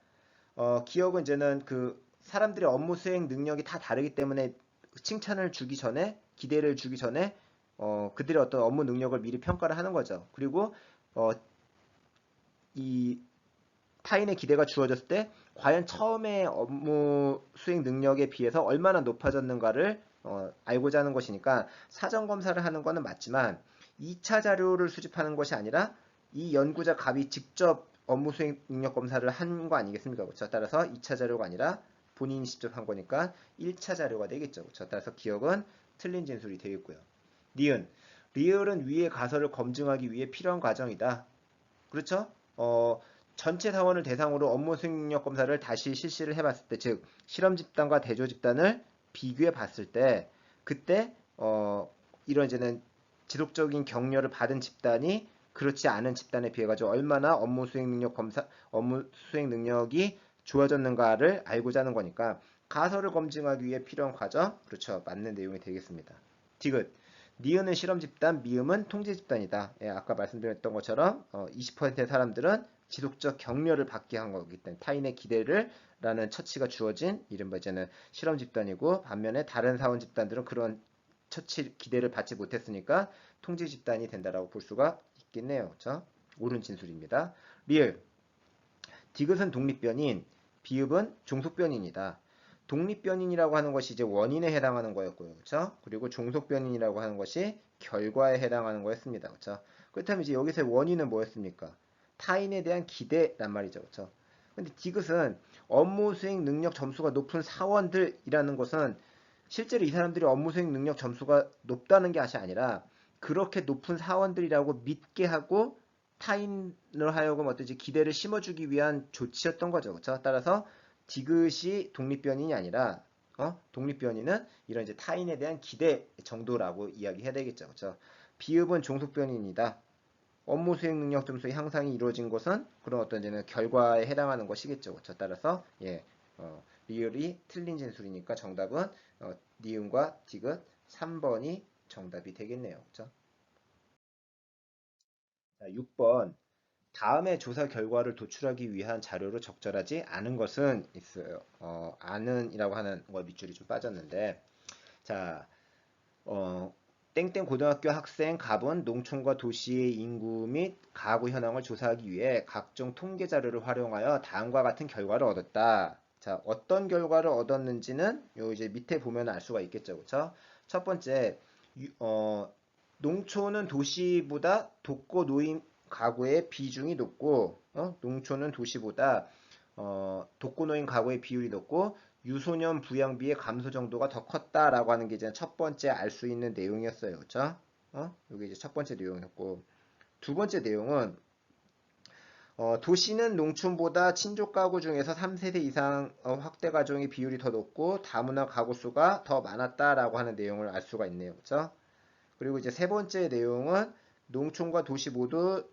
기억은 이제는 그 사람들의 업무 수행 능력이 다 다르기 때문에 칭찬을 주기 전에 기대를 주기 전에 그들의 어떤 업무 능력을 미리 평가를 하는 거죠. 그리고 이 타인의 기대가 주어졌을 때 과연 처음에 업무 수행 능력에 비해서 얼마나 높아졌는가를 알고자 하는 것이니까 사전 검사를 하는 것은 맞지만 2차 자료를 수집하는 것이 아니라 이 연구자 갑이 직접 업무 수행 능력 검사를 한 거 아니겠습니까? 그렇죠? 따라서 2차 자료가 아니라 본인이 직접 한 거니까 1차 자료가 되겠죠. 그렇죠? 따라서 기억은 틀린 진술이 되겠고요. 니은, 리을은 위의 가설을 검증하기 위해 필요한 과정이다. 그렇죠? 전체 사원을 대상으로 업무 수행 능력 검사를 다시 실시를 해봤을 때, 즉 실험 집단과 대조 집단을 비교해 봤을 때, 그때 이런 이제는 지속적인 격려를 받은 집단이 그렇지 않은 집단에 비해 가지고 얼마나 업무 수행 능력이 좋아졌는가를 알고자 하는 거니까 가설을 검증하기 위해 필요한 과정, 그렇죠, 맞는 내용이 되겠습니다. 디귿, 니은은 실험 집단, 미음은 통제 집단이다. 예, 아까 말씀드렸던 것처럼 20%의 사람들은 지속적 격려를 받게 한 거기 때문에 타인의 기대를 라는 처치가 주어진 이른바 이제는 실험 집단이고, 반면에 다른 사원 집단들은 그런 처치 기대를 받지 못했으니까 통제 집단이 된다라고 볼 수가 있겠네요. 그렇죠? 옳은 진술입니다. 리을, 디귿은 독립변인, 비읍은 종속변인이다. 독립변인이라고 하는 것이 이제 원인에 해당하는 거였고요. 그렇죠? 그리고 종속변인이라고 하는 것이 결과에 해당하는 거였습니다. 그렇죠? 그렇다면 이제 여기서의 원인은 뭐였습니까? 타인에 대한 기대란 말이죠. 그렇죠? 근데 디귿은 업무 수행 능력 점수가 높은 사원들이라는 것은 실제로 이 사람들이 업무 수행 능력 점수가 높다는 게 아니라 그렇게 높은 사원들이라고 믿게 하고 타인을 하여금 어떤지 기대를 심어주기 위한 조치였던 거죠. 그렇죠? 따라서 디귿이 독립변인이 아니라 독립변인은 이런 이제 타인에 대한 기대 정도라고 이야기해야 되겠죠. 그렇죠? 비읍은 종속변인이다. 업무 수행 능력 점수의 향상이 이루어진 것은 그런 어떤 이제는 결과에 해당하는 것이겠죠. 그렇죠? 따라서 리을이 틀린 진술이니까 정답은 니은과 디귿 3번이 정답이 되겠네요. 그렇죠? 자, 6번. 다음의 조사 결과를 도출하기 위한 자료로 적절하지 않은 것은 있어요. 않은이라고 하는 거 밑줄이 좀 빠졌는데, 자, 땡땡 고등학교 학생 갑은 농촌과 도시의 인구 및 가구 현황을 조사하기 위해 각종 통계 자료를 활용하여 다음과 같은 결과를 얻었다. 자, 어떤 결과를 얻었는지는 요 이제 밑에 보면 알 수가 있겠죠, 그렇죠? 첫 번째, 농촌은 도시보다 독거 노인 가구의 비중이 높고, 농촌은 도시보다 독거노인 가구의 비율이 높고 유소년 부양비의 감소 정도가 더 컸다라고 하는 게 이제 첫 번째 알 수 있는 내용이었어요. 그렇죠? 이게 이제 첫 번째 내용이었고, 두 번째 내용은 도시는 농촌보다 친족 가구 중에서 3세대 이상 확대 가정의 비율이 더 높고 다문화 가구 수가 더 많았다라고 하는 내용을 알 수가 있네요. 그렇죠? 그리고 이제 세 번째 내용은 농촌과 도시 모두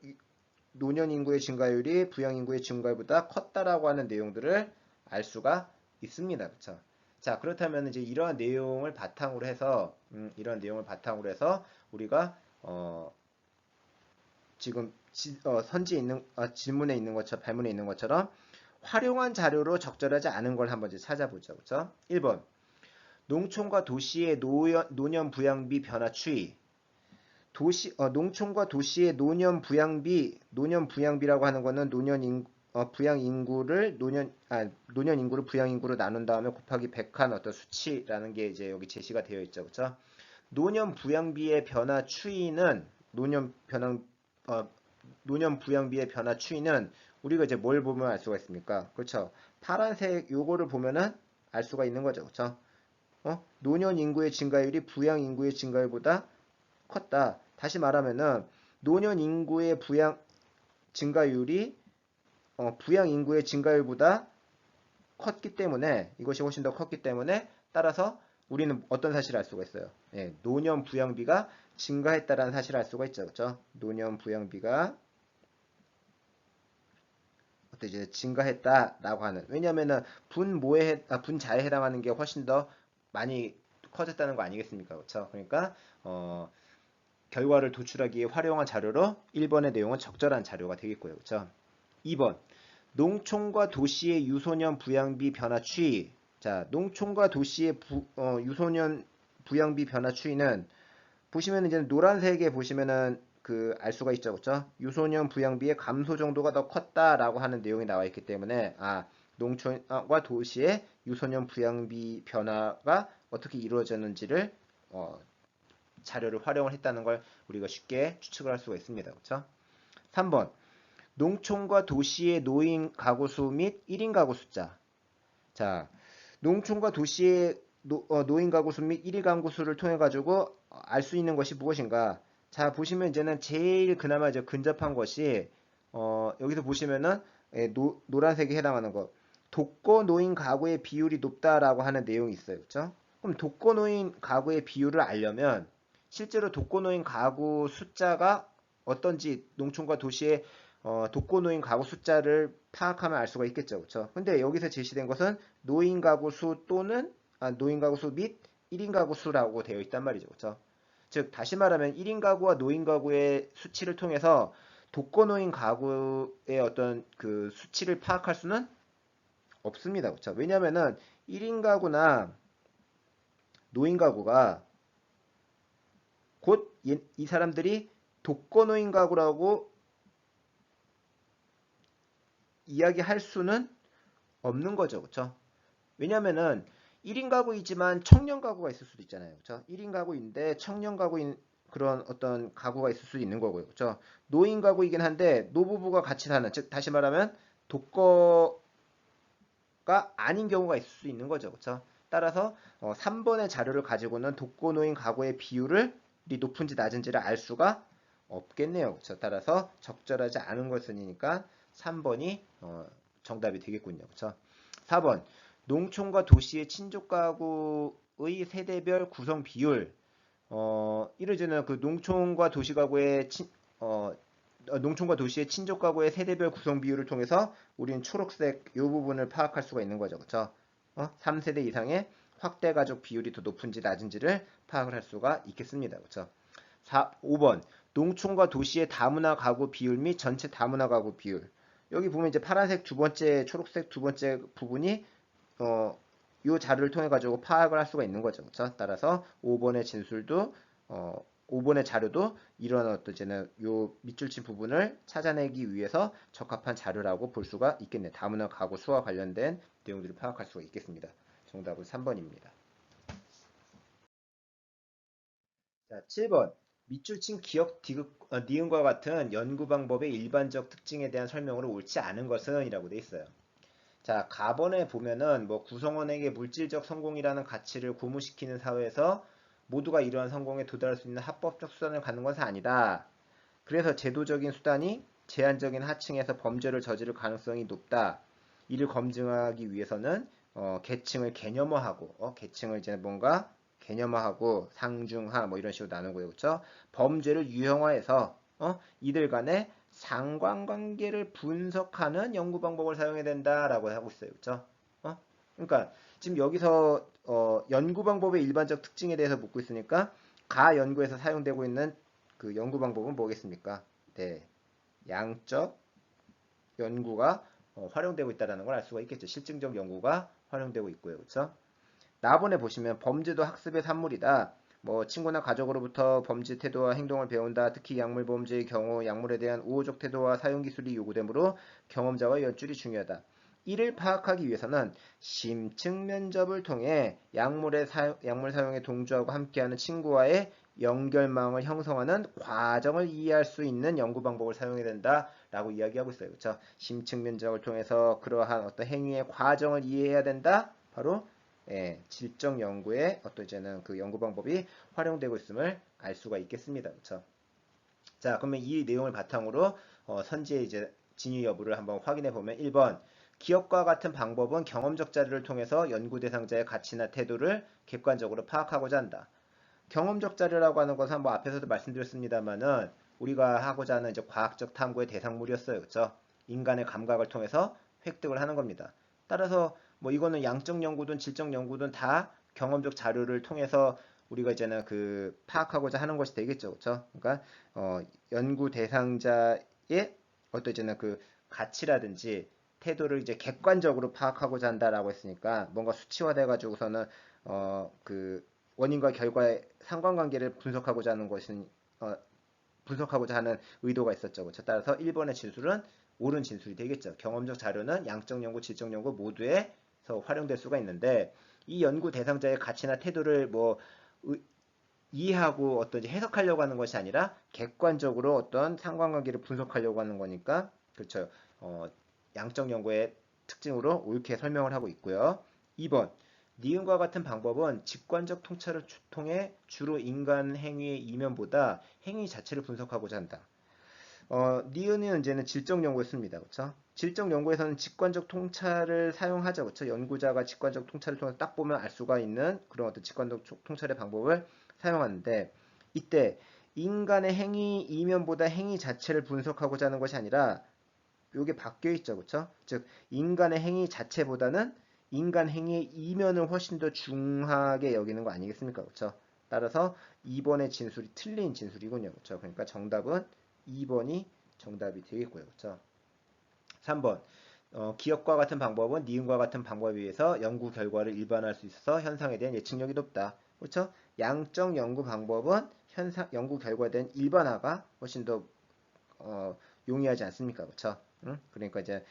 노년 인구의 증가율이 부양 인구의 증가율보다 컸다라고 하는 내용들을 알 수가 있습니다. 그렇죠? 자, 그렇다면 이제 이러한 내용을 바탕으로 해서 우리가 지금 선지에 있는 질문에 있는 것처럼 발문에 있는 것처럼 활용한 자료로 적절하지 않은 걸 한번 이제 찾아보죠. 그렇죠? 1번. 농촌과 도시의 노년 부양비 변화 추이. 농촌과 도시의 노년 부양비라고 하는 거는 부양 인구를 노년 인구를 부양 인구로 나눈 다음에 곱하기 100한 어떤 수치라는 게 이제 여기 제시가 되어 있죠. 그렇죠? 노년 부양비의 변화 추이는 노년 부양비의 변화 추이는 우리가 이제 뭘 보면 알 수가 있습니까? 그렇죠? 파란색 요거를 보면은 알 수가 있는 거죠. 그렇죠? 노년 인구의 증가율이 부양 인구의 증가율보다 컸다. 다시 말하면은 노년 인구의 부양 증가율이 부양 인구의 증가율보다 컸기 때문에 이것이 훨씬 더 컸기 때문에 따라서 우리는 어떤 사실을 알 수가 있어요? 예, 노년 부양비가 증가했다라는 사실을 알 수가 있죠. 그렇죠? 노년 부양비가 어때 이제 증가했다라고 하는. 왜냐면은 분자에 해당하는 게 훨씬 더 많이 커졌다는 거 아니겠습니까? 그렇죠? 그러니까 결과를 도출하기에 활용한 자료로 1번의 내용은 적절한 자료가 되겠고요. 그렇죠? 2번. 농촌과 도시의 유소년 부양비 변화 추이. 자, 농촌과 도시의 유소년 부양비 변화 추이는 보시면 이제 노란색에 보시면은 그 알 수가 있죠. 그렇죠? 유소년 부양비의 감소 정도가 더 컸다라고 하는 내용이 나와 있기 때문에 농촌과 도시의 유소년 부양비 변화가 어떻게 이루어졌는지를 자료를 활용을 했다는 걸 우리가 쉽게 추측을 할 수가 있습니다. 그렇죠? 3번. 농촌과 도시의 노인 가구 수 및 1인 가구 숫자. 자, 농촌과 도시의 노인 가구 수 및 1인 가구 수를 통해 가지고 알 수 있는 것이 무엇인가? 자, 보시면 이제는 제일 그나마 이제 근접한 것이 여기서 보시면은 노란색에 해당하는 것. 독거 노인 가구의 비율이 높다라고 하는 내용이 있어요. 그렇죠? 그럼 독거 노인 가구의 비율을 알려면 실제로 독거 노인 가구 숫자가 어떤지 농촌과 도시의 독거 노인 가구 숫자를 파악하면 알 수가 있겠죠. 그렇죠? 근데 여기서 제시된 것은 노인 가구 수 또는 노인 가구 수 및 1인 가구 수라고 되어 있단 말이죠. 그렇죠? 즉 다시 말하면 1인 가구와 노인 가구의 수치를 통해서 독거 노인 가구의 어떤 그 수치를 파악할 수는 없습니다. 그렇죠? 왜냐면은 1인 가구나 노인 가구가 곧 이 사람들이 독거 노인 가구라고 이야기할 수는 없는 거죠. 그렇죠? 왜냐면은 1인 가구이지만 청년 가구가 있을 수도 있잖아요. 그렇죠? 1인 가구인데 청년 가구인 그런 어떤 가구가 있을 수도 있는 거고요. 그렇죠? 노인 가구이긴 한데 노부부가 같이 사는, 즉 다시 말하면 독거가 아닌 경우가 있을 수 있는 거죠. 그렇죠? 따라서 3번의 자료를 가지고는 독거 노인 가구의 비율을 높은지 낮은지를 알 수가 없겠네요. 그렇죠? 따라서 적절하지 않은 것이니까 3번이 정답이 되겠군요. 그렇죠? 4번. 농촌과 도시의 친족 가구의 세대별 구성 비율. 이르지는 그 농촌과 도시의 친족 가구의 세대별 구성 비율을 통해서 우리는 초록색 이 부분을 파악할 수가 있는 거죠. 그렇죠? 3세대 이상의 확대 가족 비율이 더 높은지 낮은지를 파악을 할 수가 있겠습니다. 그렇죠? 5번. 농촌과 도시의 다문화 가구 비율 및 전체 다문화 가구 비율. 여기 보면 이제 파란색 두 번째, 초록색 두 번째 부분이 이 자료를 통해 가지고 파악을 할 수가 있는 거죠. 그렇죠? 따라서 5번의 진술도 5번의 자료도 이런 어떤 요 밑줄 친 부분을 찾아내기 위해서 적합한 자료라고 볼 수가 있겠네요. 다문화 가구 수와 관련된 내용들을 파악할 수가 있겠습니다. 정답은 3번입니다. 자, 7번. 밑줄 친 기억 니은과 같은 연구 방법의 일반적 특징에 대한 설명으로 옳지 않은 것은 이라고 돼 있어요. 자, 가번에 보면은 뭐 구성원에게 물질적 성공이라는 가치를 고무시키는 사회에서 모두가 이러한 성공에 도달할 수 있는 합법적 수단을 갖는 것은 아니다. 그래서 제도적인 수단이 제한적인 하층에서 범죄를 저지를 가능성이 높다. 이를 검증하기 위해서는 계층을 개념화하고 계층을 이제 뭔가 개념화하고 상중하 뭐 이런 식으로 나누고요. 그렇죠? 범죄를 유형화해서 이들 간의 상관관계를 분석하는 연구 방법을 사용해야 된다라고 하고 있어요. 그렇죠? 그러니까 지금 여기서 연구 방법의 일반적 특징에 대해서 묻고 있으니까 가 연구에서 사용되고 있는 그 연구 방법은 뭐겠습니까? 네, 양적 연구가 활용되고 있다는 걸 알 수가 있겠죠. 실증적 연구가 활용되고 있고요. 그렇죠? 나번에 보시면 범죄도 학습의 산물이다. 뭐 친구나 가족으로부터 범죄 태도와 행동을 배운다. 특히 약물 범죄의 경우 약물에 대한 우호적 태도와 사용 기술이 요구되므로 경험자와 연출이 중요하다. 이를 파악하기 위해서는 심층 면접을 통해 약물 사용에 동조하고 함께하는 친구와의 연결망을 형성하는 과정을 이해할 수 있는 연구 방법을 사용해야 된다라고 이야기하고 있어요. 그렇죠? 심층 면접을 통해서 그러한 어떤 행위의 과정을 이해해야 된다. 바로 질적 연구에 어떤 이제는 그 연구 방법이 활용되고 있음을 알 수가 있겠습니다. 그렇죠? 자, 그러면 이 내용을 바탕으로 선지의 이제 진위 여부를 한번 확인해 보면 1번 기억과 같은 방법은 경험적 자료를 통해서 연구 대상자의 가치나 태도를 객관적으로 파악하고자 한다. 경험적 자료라고 하는 것은 뭐 앞에서도 말씀드렸습니다만은 우리가 하고자 하는 이제 과학적 탐구의 대상물이었어요. 그렇죠? 인간의 감각을 통해서 획득을 하는 겁니다. 따라서 뭐 이거는 양적 연구든 질적 연구든 다 경험적 자료를 통해서 우리가 이제는 그 파악하고자 하는 것이 되겠죠. 그렇죠? 그러니까 연구 대상자의 어떤 이제는 그 가치라든지 태도를 이제 객관적으로 파악하고자 한다라고 했으니까 뭔가 수치화돼 가지고서는 그 원인과 결과의 상관관계를 분석하고자 하는 것은 분석하고자 하는 의도가 있었죠. 그렇죠? 따라서 1번의 진술은 옳은 진술이 되겠죠. 경험적 자료는 양적 연구, 질적 연구 모두에서 활용될 수가 있는데 이 연구 대상자의 가치나 태도를 뭐 이해하고 어떤 해석하려고 하는 것이 아니라 객관적으로 어떤 상관관계를 분석하려고 하는 거니까 그렇죠. 양적 연구의 특징으로 옳게 설명을 하고 있고요. 2번 니은과 같은 방법은 직관적 통찰을 통해 주로 인간 행위의 이면보다 행위 자체를 분석하고자 한다. 니은은 이제는 질적 연구에 씁니다. 그렇죠? 질적 연구에서는 직관적 통찰을 사용하죠. 그렇죠? 연구자가 직관적 통찰을 통해서 딱 보면 알 수가 있는 그런 어떤 직관적 통찰의 방법을 사용하는데 이때 인간의 행위 이면보다 행위 자체를 분석하고자 하는 것이 아니라 이게 바뀌어 있죠. 그렇죠? 즉 인간의 행위 자체보다는 인간 행위의 이면을 훨씬 더 중하게 여기는 거 아니겠습니까? 그렇죠? 따라서 2번의 진술이 틀린 진술이군요. 그렇죠? 그러니까 정답은 2번이 정답이 되겠고요. 그렇죠? 3번 기억과 같은 방법은 니은과 같은 방법에 의해서 연구 결과를 일반화할 수 있어서 현상에 대한 예측력이 높다. 그렇죠? 양적 연구 방법은 연구 결과에 대한 일반화가 훨씬 더 용이하지 않습니까? 그렇죠? 응? 그러니까 이제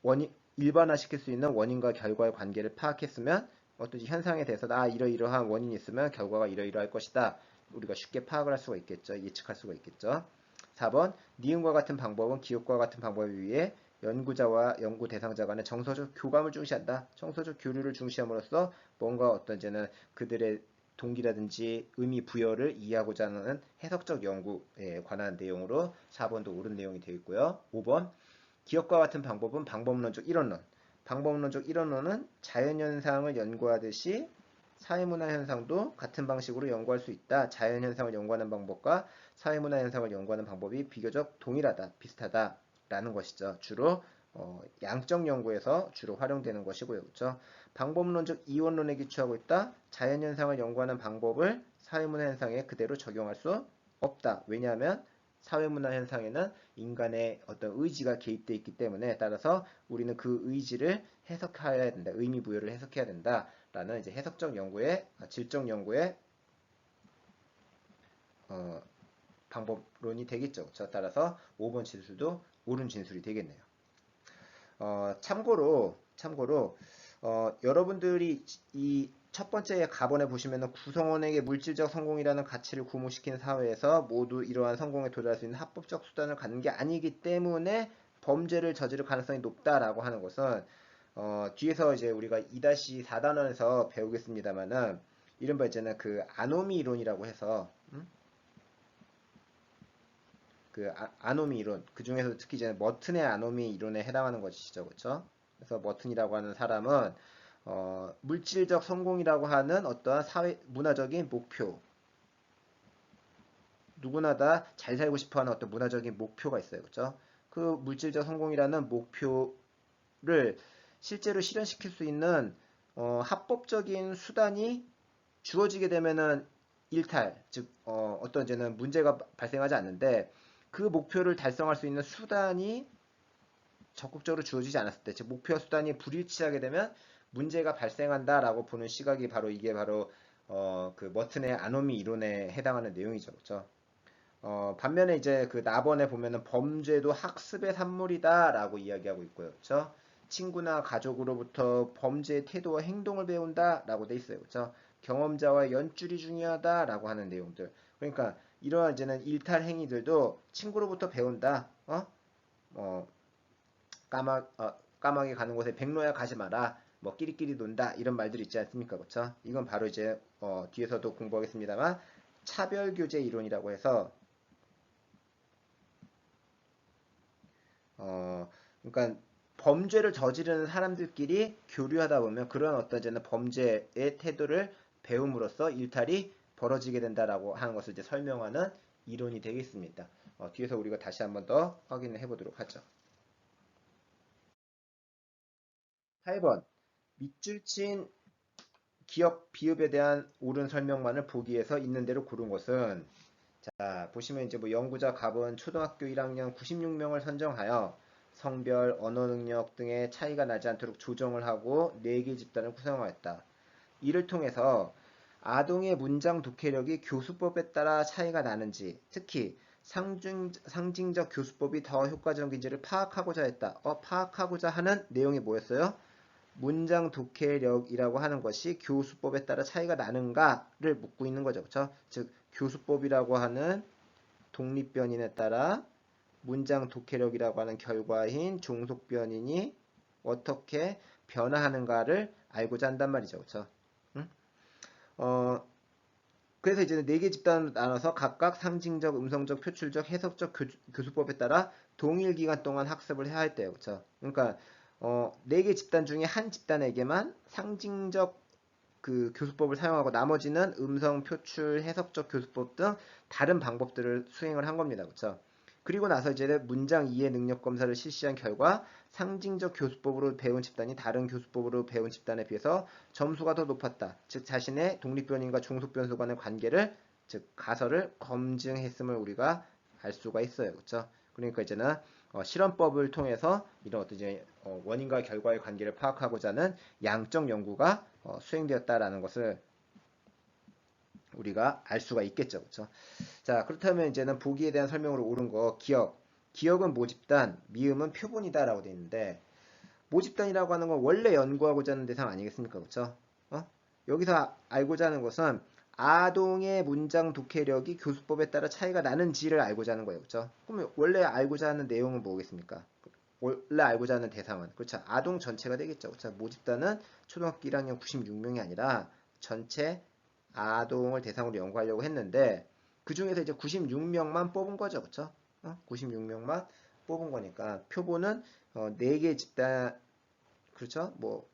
원인 일반화시킬 수 있는 원인과 결과의 관계를 파악했으면 어떤 현상에 대해서 이러이러한 원인이 있으면 결과가 이러이러할 것이다. 우리가 쉽게 파악을 할 수가 있겠죠. 예측할 수가 있겠죠. 4번 니은과 같은 방법은 기억과 같은 방법에 의해 연구자와 연구 대상자 간의 정서적 교감을 중시한다. 정서적 교류를 중시함으로써 뭔가 어떤 이제는 그들의 동기라든지 의미 부여를 이해하고자 하는 해석적 연구에 관한 내용으로 4번도 옳은 내용이 되어 있고요. 5번 기억과 같은 방법은 방법론적 이론론. 방법론적 이론론은 자연현상을 연구하듯이 사회문화 현상도 같은 방식으로 연구할 수 있다. 자연현상을 연구하는 방법과 사회문화 현상을 연구하는 방법이 비교적 동일하다, 비슷하다라는 것이죠. 주로 양적 연구에서 주로 활용되는 것이고요. 그렇죠? 방법론적 이원론에 기초하고 있다. 자연현상을 연구하는 방법을 사회문화 현상에 그대로 적용할 수 없다. 왜냐하면 사회문화 현상에는 인간의 어떤 의지가 개입되어 있기 때문에 따라서 우리는 그 의지를 해석해야 된다. 의미 부여를 해석해야 된다라는 이제 해석적 연구의 질적 연구의 방법론이 되겠죠. 그렇죠? 따라서 5번 진술도 옳은 진술이 되겠네요. 참고로 여러분들이 이 첫 번째 가번에 보시면은 구성원에게 물질적 성공이라는 가치를 구무시킨 사회에서 모두 이러한 성공에 도달할 수 있는 합법적 수단을 갖는 게 아니기 때문에 범죄를 저지를 가능성이 높다라고 하는 것은 뒤에서 이제 우리가 2-4단원에서 배우겠습니다만은 이른바 이제는 그 아노미 이론이라고 해서 그 아노미 이론 그 중에서 특히 이제 머튼의 아노미 이론에 해당하는 것이죠, 그렇죠? 그래서 머튼이라고 하는 사람은 물질적 성공이라고 하는 어떠한 사회 문화적인 목표 누구나 다 잘 살고 싶어하는 어떤 문화적인 목표가 있어요, 그렇죠? 그 물질적 성공이라는 목표를 실제로 실현시킬 수 있는 합법적인 수단이 주어지게 되면은 일탈, 즉 어떤 이제는 문제가 발생하지 않는데 그 목표를 달성할 수 있는 수단이 적극적으로 주어지지 않았을 때, 즉 목표와 수단이 불일치하게 되면 문제가 발생한다라고 보는 시각이 바로 이게 바로 그 머튼의 아노미 이론에 해당하는 내용이죠, 그렇죠? 반면에 이제 그 나번에 보면은 범죄도 학습의 산물이다라고 이야기하고 있고요, 그렇죠? 친구나 가족으로부터 범죄의 태도와 행동을 배운다라고 돼 있어요, 그렇죠? 경험자와 연줄이 중요하다라고 하는 내용들. 그러니까 이러한 이제는 일탈 행위들도 친구로부터 배운다. 까마귀 가는 곳에 백로야 가지 마라. 뭐 끼리끼리 논다 이런 말들 있지 않습니까, 그렇죠? 이건 바로 이제 뒤에서도 공부하겠습니다만 차별교제 이론이라고 해서 그러니까 범죄를 저지르는 사람들끼리 교류하다 보면 그런 어떤 이제는 범죄의 태도를 배움으로써 일탈이 벌어지게 된다라고 하는 것을 이제 설명하는 이론이 되겠습니다. 뒤에서 우리가 다시 한번 더 확인을 해보도록 하죠. 8번 밑줄 친 기억 비읍에 대한 옳은 설명만을 보기에서 있는 대로 고른 것은 자 보시면 이제 뭐 연구자 갑은 초등학교 1학년 96명을 선정하여 성별, 언어 능력 등의 차이가 나지 않도록 조정을 하고 4개 집단을 구성하였다. 이를 통해서 아동의 문장 독해력이 교수법에 따라 차이가 나는지, 특히 상징적 교수법이 더 효과적인지를 파악하고자 했다. 파악하고자 하는 내용이 뭐였어요? 문장 독해력이라고 하는 것이 교수법에 따라 차이가 나는가를 묻고 있는 거죠. 그렇죠? 즉 교수법이라고 하는 독립변인에 따라 문장 독해력이라고 하는 결과인 종속변인이 어떻게 변화하는가를 알고자 한단 말이죠. 그렇죠? 응? 그래서 이제 4개 집단으로 나눠서 각각 상징적, 음성적, 표출적, 해석적 교수법에 따라 동일 기간 동안 학습을 해야 할 때요. 그렇죠? 그러니까 4개 집단 중에 한 집단에게만 상징적 그 교수법을 사용하고 나머지는 음성, 표출, 해석적 교수법 등 다른 방법들을 수행을 한 겁니다. 그렇죠? 그리고 나서 이제 문장 이해 능력 검사를 실시한 결과 상징적 교수법으로 배운 집단이 다른 교수법으로 배운 집단에 비해서 점수가 더 높았다. 즉 자신의 독립변인과 종속변수 간의 관계를 즉 가설을 검증했음을 우리가 알 수가 있어요. 그렇죠? 그러니까 이제는 실험법을 통해서 이런 어떤 이제 원인과 결과의 관계를 파악하고자 하는 양적 연구가 수행되었다라는 것을 우리가 알 수가 있겠죠. 그렇죠? 자, 그렇다면 이제는 보기에 대한 설명으로 옳은 거 기억. 기억은 모집단, 미음은 표본이다라고 되어 있는데 모집단이라고 하는 건 원래 연구하고자 하는 대상 아니겠습니까? 그렇죠? 여기서 알고자 하는 것은 아동의 문장 독해력이 교수법에 따라 차이가 나는지를 알고자 하는 거예요. 그렇죠? 그러면 원래 알고자 하는 내용은 뭐겠습니까? 원래 알고자 하는 대상은 그렇죠. 아동 전체가 되겠죠. 그렇죠? 모집단은 초등학교 1학년 96명이 아니라 전체 아동을 대상으로 연구하려고 했는데 그 중에서 이제 96명만 뽑은 거죠. 그렇죠? 96명만 뽑은 거니까 표본은 4개 집단 그렇죠? 뭐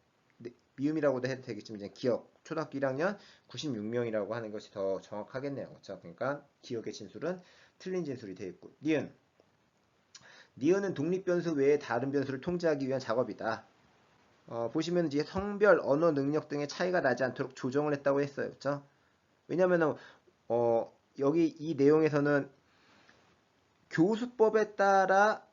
미음이라고도 해도 되겠지만 이제 기억 초등학교 1학년 96명이라고 하는 것이 더 정확하겠네요. 그렇죠? 그러니까 기억의 진술은 틀린 진술이 되어 있고 니은 니은은 독립변수 외에 다른 변수를 통제하기 위한 작업이다. 보시면 이제 성별, 언어 능력 등의 차이가 나지 않도록 조정을 했다고 했어요. 그렇죠? 왜냐면은 여기 이 내용에서는 교수법에 따라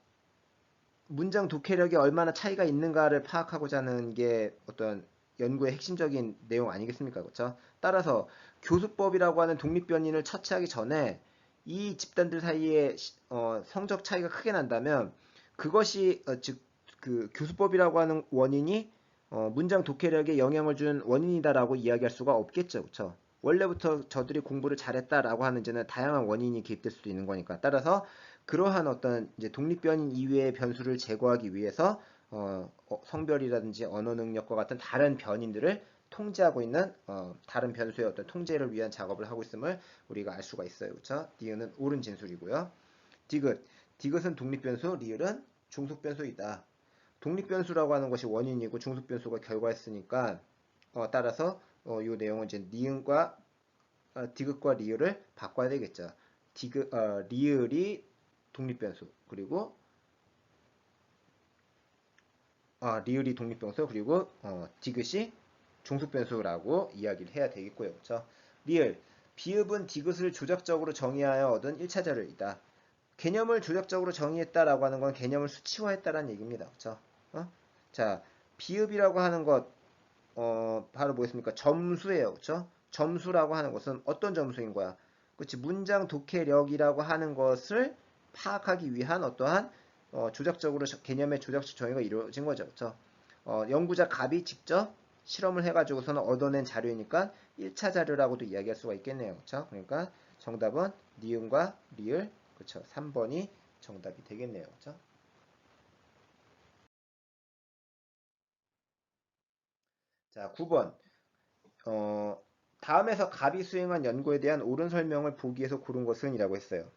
문장 독해력이 얼마나 차이가 있는가를 파악하고자 하는 게 어떤 연구의 핵심적인 내용 아니겠습니까? 그렇죠? 따라서 교수법이라고 하는 독립변인을 처치하기 전에 이 집단들 사이에 성적 차이가 크게 난다면 그것이 즉 그 교수법이라고 하는 원인이 문장 독해력에 영향을 준 원인이다라고 이야기할 수가 없겠죠. 그렇죠? 원래부터 저들이 공부를 잘했다라고 하는 이제는 다양한 원인이 개입될 수도 있는 거니까 따라서 그러한 어떤 이제 독립변인 이외의 변수를 제거하기 위해서 성별이라든지 언어 능력과 같은 다른 변인들을 통제하고 있는 다른 변수의 어떤 통제를 위한 작업을 하고 있음을 우리가 알 수가 있어요. 그렇죠? 니은은 옳은 진술이고요. 디귿. 디귿은 독립변수, 리을은 종속변수이다. 독립변수라고 하는 것이 원인이고 종속변수가 결과였으니까 따라서 이 내용은 이제 니은과 디귿과 리을을 바꿔야 되겠죠. 리을이 독립변수 그리고 리을이 독립변수 그리고 디귿이 종속변수라고 이야기를 해야 되겠고요. 그렇죠? 리을 비읍은 디귿을 조작적으로 정의하여 얻은 1차 자료이다. 개념을 조작적으로 정의했다라고 하는 건 개념을 수치화했다라는 얘기입니다. 그렇죠? 자, 비읍이라고 하는 것 바로 뭐였습니까? 점수예요. 그렇죠? 점수라고 하는 것은 어떤 점수인 거야? 그렇지? 문장 독해력이라고 하는 것을 파악하기 위한 어떠한 조작적으로 개념의 조작적 정의가 이루어진 거죠. 그렇죠? 연구자 갑이 직접 실험을 해가지고서는 얻어낸 자료이니까 1차 자료라고도 이야기할 수가 있겠네요. 그렇죠? 그러니까 정답은 니은과 리을 그렇죠? 3번이 정답이 되겠네요. 그렇죠? 자, 9번. 다음에서 갑이 수행한 연구에 대한 옳은 설명을 보기에서 고른 것은 이라고 했어요.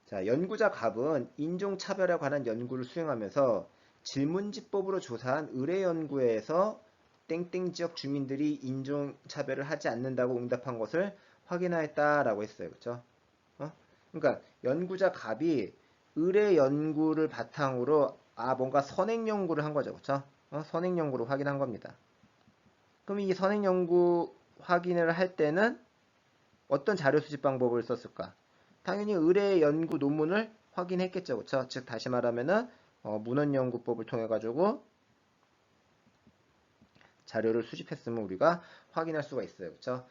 자, 연구자 갑은 인종차별에 관한 연구를 수행하면서 질문지법으로 조사한 의뢰연구에서 땡땡 지역 주민들이 인종차별을 하지 않는다고 응답한 것을 확인하였다라고 했어요. 그렇죠? 그러니까 연구자 갑이 의뢰 연구를 바탕으로 뭔가 선행 연구를 한 거죠. 그렇죠? 선행 연구를 확인한 겁니다. 그럼 이 선행 연구 확인을 할 때는 어떤 자료 수집 방법을 썼을까? 당연히 의뢰 연구 논문을 확인했겠죠. 그렇죠? 즉 다시 말하면은 문헌 연구법을 통해 가지고 자료를 수집했으면 우리가 확인할 수가 있어요. 그렇죠?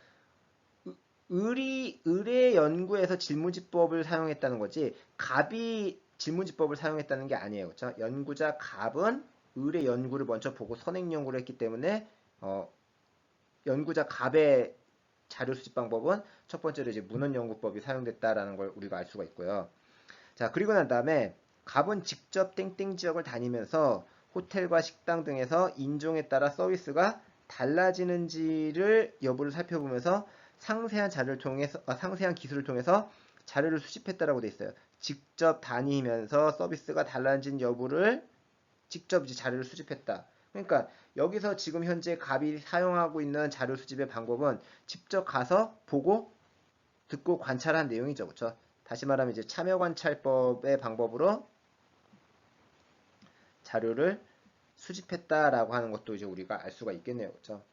의뢰 연구에서 질문지법을 사용했다는 거지 갑이 질문지법을 사용했다는 게 아니에요. 그렇죠? 연구자 갑은 의뢰 연구를 먼저 보고 선행 연구를 했기 때문에 연구자 갑의 자료 수집 방법은 첫 번째로 이제 문헌 연구법이 사용됐다라는 걸 우리가 알 수가 있고요. 자, 그리고 난 다음에 갑은 직접 땡땡 지역을 다니면서 호텔과 식당 등에서 인종에 따라 서비스가 달라지는지를 여부를 살펴보면서 상세한 자료를 통해서 상세한 기술을 통해서 자료를 수집했다라고 돼 있어요. 직접 다니면서 서비스가 달라진 여부를 직접 이제 자료를 수집했다. 그러니까 여기서 지금 현재 갑이 사용하고 있는 자료 수집의 방법은 직접 가서 보고 듣고 관찰한 내용이죠. 그렇죠? 다시 말하면 이제 참여관찰법의 방법으로 자료를 수집했다라고 하는 것도 이제 우리가 알 수가 있겠네요. 그렇죠?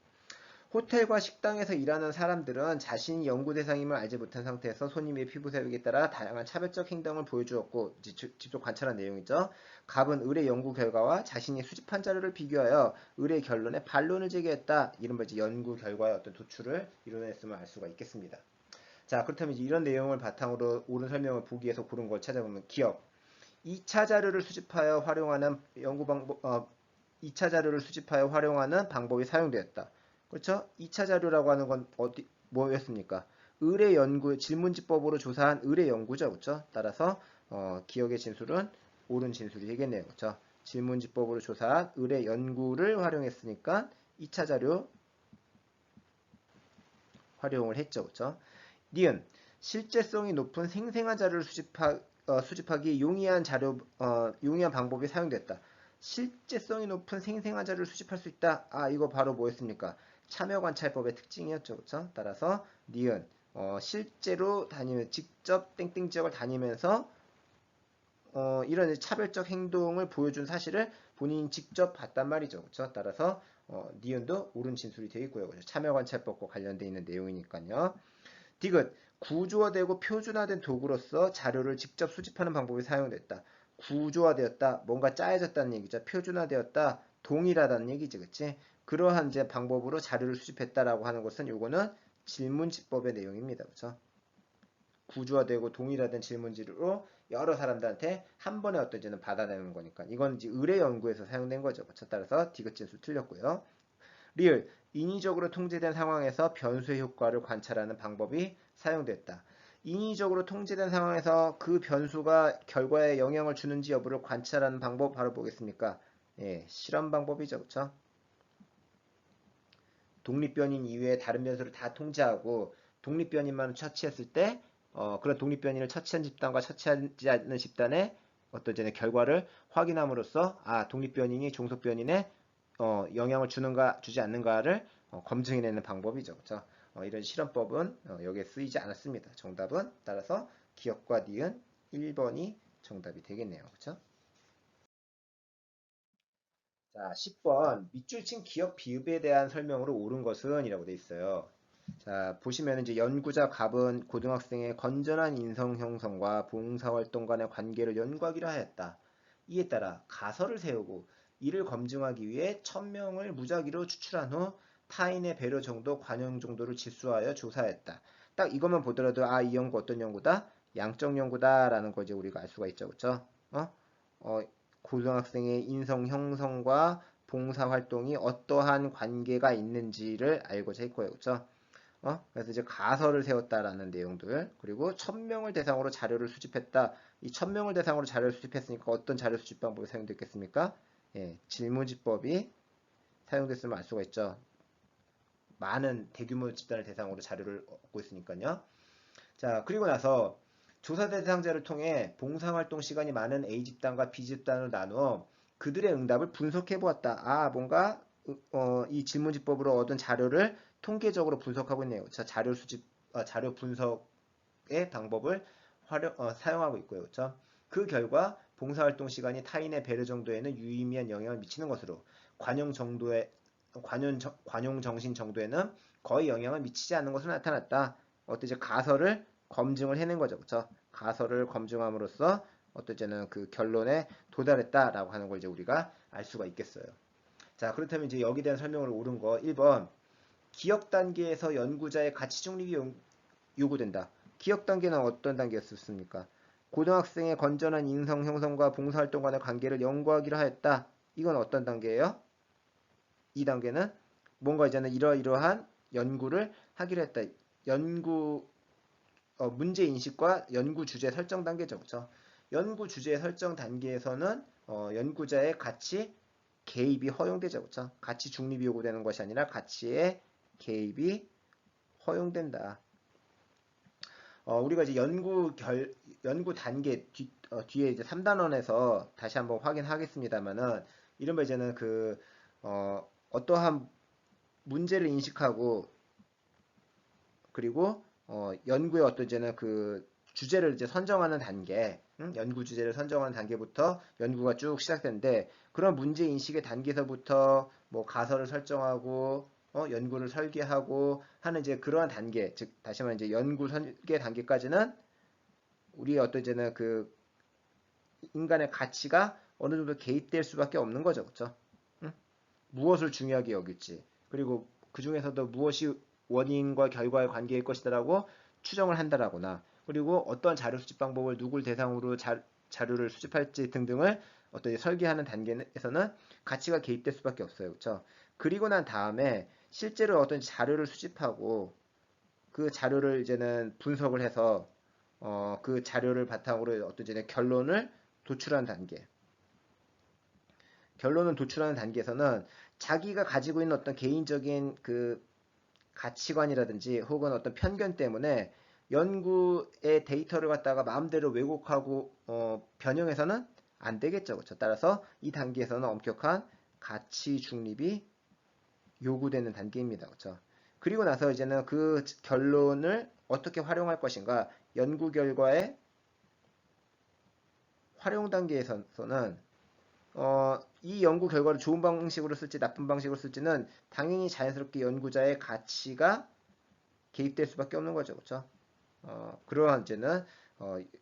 호텔과 식당에서 일하는 사람들은 자신이 연구 대상임을 알지 못한 상태에서 손님의 피부 색에 따라 다양한 차별적 행동을 보여주었고 직접 관찰한 내용이죠. 갑은 의뢰 연구 결과와 자신이 수집한 자료를 비교하여 의뢰 결론에 반론을 제기했다. 이른바 이제 연구 결과의 어떤 도출을 이뤄냈음을 알 수가 있겠습니다. 자, 그렇다면 이제 이런 내용을 바탕으로 옳은 설명을 보기 위해서 고른 걸 찾아보면 기억. 2차 자료를 수집하여 활용하는 연구 방법, 2차 자료를 수집하여 활용하는 방법이 사용되었다. 그렇죠? 2차 자료라고 하는 건 뭐였습니까? 의뢰 연구, 질문지법으로 조사한 의뢰 연구죠. 그렇죠? 따라서 기억의 진술은 옳은 진술이 되겠네요. 그렇죠? 질문지법으로 조사한 의뢰 연구를 활용했으니까 2차 자료 활용을 했죠. 그렇죠? 니은 실제성이 높은 생생한 자료를 수집하기 용이한 용이한 방법이 사용됐다. 실제성이 높은 생생한 자료를 수집할 수 있다. 이거 바로 뭐였습니까? 참여관찰법의 특징이었죠. 그렇죠? 따라서 니은 실제로 다니면 직접 땡땡 지역을 다니면서 이런 차별적 행동을 보여준 사실을 본인이 직접 봤단 말이죠. 그렇죠? 따라서 니은도 옳은 진술이 되겠고요. 그렇죠? 참여관찰법과 관련되어 있는 내용이니까요. 디귿 구조화되고 표준화된 도구로서 자료를 직접 수집하는 방법이 사용됐다. 구조화되었다. 뭔가 짜여졌다는 얘기죠. 표준화되었다. 동일하다는 얘기지. 그치? 그러한 이제 방법으로 자료를 수집했다라고 하는 것은 요거는 질문지법의 내용입니다. 그렇죠? 구조화되고 동일화된 질문지로 여러 사람들한테 한 번에 어떤지는 받아내는 거니까 이건 이제 의뢰 연구에서 사용된 거죠. 그렇죠? 따라서 디귿 진술 틀렸고요. 리을 인위적으로 통제된 상황에서 변수의 효과를 관찰하는 방법이 사용됐다. 인위적으로 통제된 상황에서 그 변수가 결과에 영향을 주는지 여부를 관찰하는 방법 바로 보겠습니까? 예, 실험 방법이죠. 그렇죠? 독립변인 이외에 다른 변수를 다 통제하고 독립변인만 처치했을 때 그런 독립변인을 처치한 집단과 처치하지 않는 집단의 어떤 결과를 확인함으로써 독립변인이 종속변인에 영향을 주는가 주지 않는가를 검증해내는 방법이죠. 그렇죠? 이런 실험법은 여기에 쓰이지 않았습니다. 정답은 따라서 기억과 니은 1번이 정답이 되겠네요. 그렇죠? 자, 10번 밑줄 친 기억 비읍에 대한 설명으로 옳은 것은 이라고 돼 있어요. 자, 보시면 이제 연구자 갑은 고등학생의 건전한 인성 형성과 봉사활동 간의 관계를 연구하기로 하였다. 이에 따라 가설을 세우고 이를 검증하기 위해 1000명을 무작위로 추출한 후 타인의 배려 정도, 관용 정도를 지수하여 조사했다. 딱 이것만 보더라도 이 연구 어떤 연구다? 양적 연구다라는 걸 이제 우리가 알 수가 있죠. 그렇죠? 어, 고등학생의 인성 형성과 봉사활동이 어떠한 관계가 있는지를 알고자 했고요. 그렇죠? 그래서 이제 가설을 세웠다라는 내용들, 그리고 1000명을 대상으로 자료를 수집했다. 이 1000명을 대상으로 자료를 수집했으니까 어떤 자료 수집 방법이 사용됐겠습니까? 예, 질문지법이 사용됐음을 알 수가 있죠. 많은 대규모 집단을 대상으로 자료를 얻고 있으니까요. 자, 그리고 나서 조사 대상자를 통해 봉사활동 시간이 많은 A 집단과 B 집단을 나누어 그들의 응답을 분석해 보았다. 아, 뭔가 이 질문지법으로 얻은 자료를 통계적으로 분석하고 있네요. 자, 자료 수집, 자료 분석의 방법을 사용하고 있고요. 그렇죠? 그 결과 봉사활동 시간이 타인의 배려 정도에는 유의미한 영향을 미치는 것으로 관용 정신 정도에는 거의 영향을 미치지 않는 것으로 나타났다. 어떤 가설을 검증을 해낸 거죠. 그렇죠? 가설을 검증함으로써 어떤 그 결론에 도달했다라고 하는 걸 이제 우리가 알 수가 있겠어요. 자, 그렇다면 이제 여기에 대한 설명을 옳은 거 1번 기억 단계에서 연구자의 가치 중립이 요구된다. 기억 단계는 어떤 단계였습니까? 고등학생의 건전한 인성 형성과 봉사활동 간의 관계를 연구하기로 하였다. 이건 어떤 단계예요? 이 단계는 뭔가 이제는 이러이러한 연구를 하기로 했다. 연구 문제 인식과 연구 주제 설정 단계죠. 그렇죠? 연구 주제 설정 단계에서는 연구자의 가치 개입이 허용되죠. 그렇죠? 가치 중립이 요구되는 것이 아니라 가치의 개입이 허용된다. 우리가 이제 연구 단계 뒤에 이제 3단원에서 다시 한번 확인하겠습니다만은 이른바 이제는 어떠한 문제를 인식하고 그리고 연구의 어떤 이제는 그 주제를 이제 선정하는 단계, 연구 주제를 선정하는 단계부터 연구가 쭉 시작되는데 그런 문제 인식의 단계에서부터 뭐 가설을 설정하고 연구를 설계하고 하는 이제 그러한 단계, 즉 다시 말해 이제 연구 설계 단계까지는 우리의 어떤 이제는 그 인간의 가치가 어느 정도 개입될 수밖에 없는 거죠, 그렇죠? 무엇을 중요하게 여길지 그리고 그 중에서도 무엇이 원인과 결과의 관계일 것이다라고 추정을 한다라거나 그리고 어떤 자료 수집 방법을 누굴 대상으로 자료를 수집할지 등등을 어떤 설계하는 단계에서는 가치가 개입될 수밖에 없어요. 그렇죠? 그리고 난 다음에 실제로 어떤 자료를 수집하고 그 자료를 이제는 분석을 해서 그 자료를 바탕으로 어떤 이제 결론을 도출하는 단계. 결론을 도출하는 단계에서는 자기가 가지고 있는 어떤 개인적인 그 가치관이라든지 혹은 어떤 편견 때문에 연구의 데이터를 갖다가 마음대로 왜곡하고 변형해서는 안 되겠죠. 그렇죠? 따라서 이 단계에서는 엄격한 가치 중립이 요구되는 단계입니다. 그렇죠? 그리고 나서 이제는 그 결론을 어떻게 활용할 것인가 연구 결과의 활용 단계에서는 이 연구 결과를 좋은 방식으로 쓸지 나쁜 방식으로 쓸지는 당연히 자연스럽게 연구자의 가치가 개입될 수밖에 없는 거죠. 그렇죠? 그러한 이제는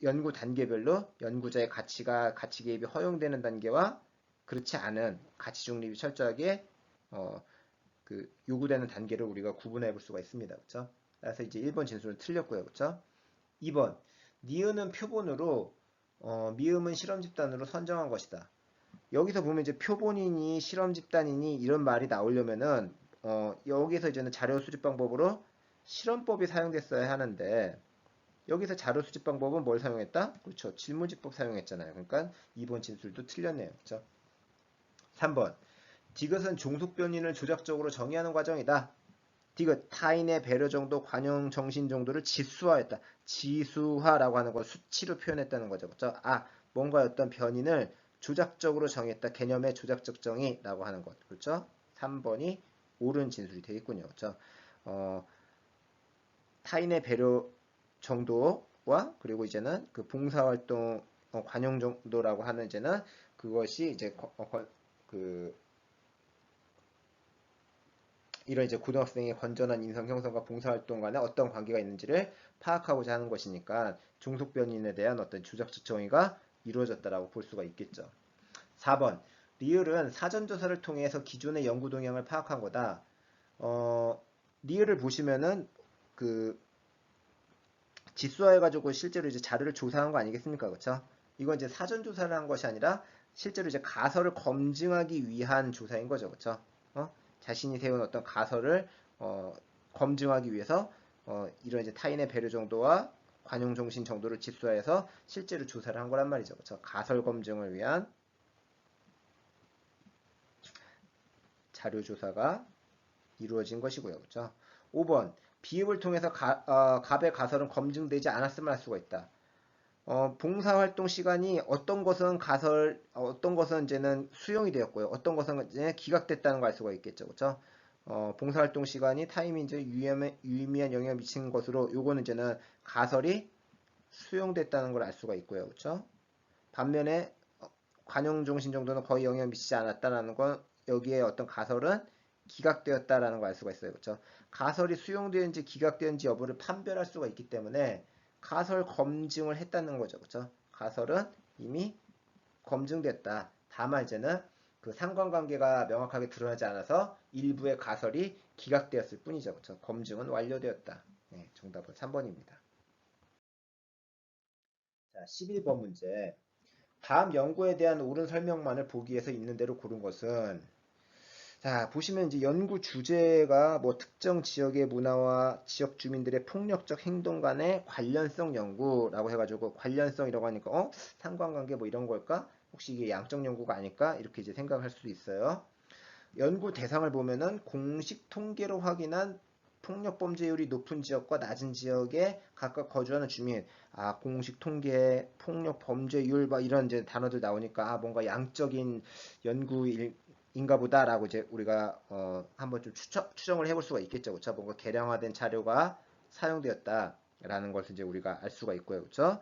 연구 단계별로 연구자의 가치 개입이 허용되는 단계와 그렇지 않은 가치 중립이 철저하게 요구되는 단계를 우리가 구분해 볼 수가 있습니다. 그렇죠? 그래서 이제 1번 진술은 틀렸고요. 그렇죠? 2번 니은은 표본으로 미음은 실험 집단으로 선정한 것이다. 여기서 보면 이제 표본이니 실험 집단이니 이런 말이 나오려면은 여기서 이제는 자료 수집 방법으로 실험법이 사용됐어야 하는데 여기서 자료 수집 방법은 뭘 사용했다? 그렇죠. 질문지법 사용했잖아요. 그러니까 2번 진술도 틀렸네요. 그렇죠? 3번 디귿은 종속 변인을 조작적으로 정의하는 과정이다. 디귿 타인의 배려 정도, 관용 정신 정도를 지수화했다. 지수화라고 하는 걸 수치로 표현했다는 거죠. 그렇죠? 뭔가 어떤 변인을 조작적으로 정의했다. 개념의 조작적 정의라고 하는 것. 그렇죠? 3번이 옳은 진술이 되겠군요. 그렇죠? 타인의 배려 정도와 그리고 이제는 그 봉사활동 관용 정도라고 하는 이제는 그것이 이제 이런 이제 고등학생의 건전한 인성 형성과 봉사활동 간에 어떤 관계가 있는지를 파악하고자 하는 것이니까 종속변인에 대한 어떤 조작적 정의가 이루어졌다라고 볼 수가 있겠죠. 4번 리을은 사전조사를 통해서 기존의 연구 동향을 파악한 거다. 리을을 보시면은 그 지수화해가지고 실제로 이제 자료를 조사한 거 아니겠습니까? 그렇죠? 이건 이제 사전 조사를 한 것이 아니라 실제로 이제 가설을 검증하기 위한 조사인 거죠. 그렇죠? 자신이 세운 어떤 가설을 검증하기 위해서 이런 이제 타인의 배려 정도와 관용 정신 정도를 지수화해서 실제로 조사를 한 거란 말이죠. 그렇죠? 가설 검증을 위한 자료 조사가 이루어진 것이고요. 그렇죠? 5번 비읍을 통해서 갑의 가설은 검증되지 않았음을 알 수가 있다. 봉사활동 시간이 어떤 것은 가설, 어떤 것은 이제는 수용이 되었고요. 어떤 것은 이제 기각됐다는 걸 알 수가 있겠죠. 그렇죠? 봉사활동 시간이 타임이 이제 유의미한 영향을 미친 것으로 요거는 이제는 가설이 수용됐다는 걸 알 수가 있고요. 그렇죠? 반면에 관용종신 정도는 거의 영향을 미치지 않았다라는 건 여기에 어떤 가설은 기각되었다라는 걸 알 수가 있어요. 그렇죠? 가설이 수용되는지 기각되는지 여부를 판별할 수가 있기 때문에 가설 검증을 했다는 거죠. 그렇죠? 가설은 이미 검증됐다. 다만 이제는 그 상관관계가 명확하게 드러나지 않아서 일부의 가설이 기각되었을 뿐이죠. 그렇죠? 검증은 완료되었다. 네, 정답은 3번입니다. 자, 11번 문제. 다음 연구에 대한 옳은 설명만을 보기 위해서 있는 대로 고른 것은 자, 보시면 이제 연구 주제가 뭐 특정 지역의 문화와 지역 주민들의 폭력적 행동 간의 관련성 연구라고 해가지고 관련성이라고 하니까 상관관계 뭐 이런 걸까? 혹시 이게 양적 연구가 아닐까? 이렇게 이제 생각할 수도 있어요. 연구 대상을 보면은 공식 통계로 확인한 폭력 범죄율이 높은 지역과 낮은 지역에 각각 거주하는 주민, 공식 통계, 폭력 범죄율, 막 이런 이제 단어들 나오니까, 뭔가 양적인 연구인가 보다라고 이제 우리가, 한번 좀 추정을 해볼 수가 있겠죠. 그쵸? 뭔가 개량화된 자료가 사용되었다라는 것을 이제 우리가 알 수가 있고요. 그쵸?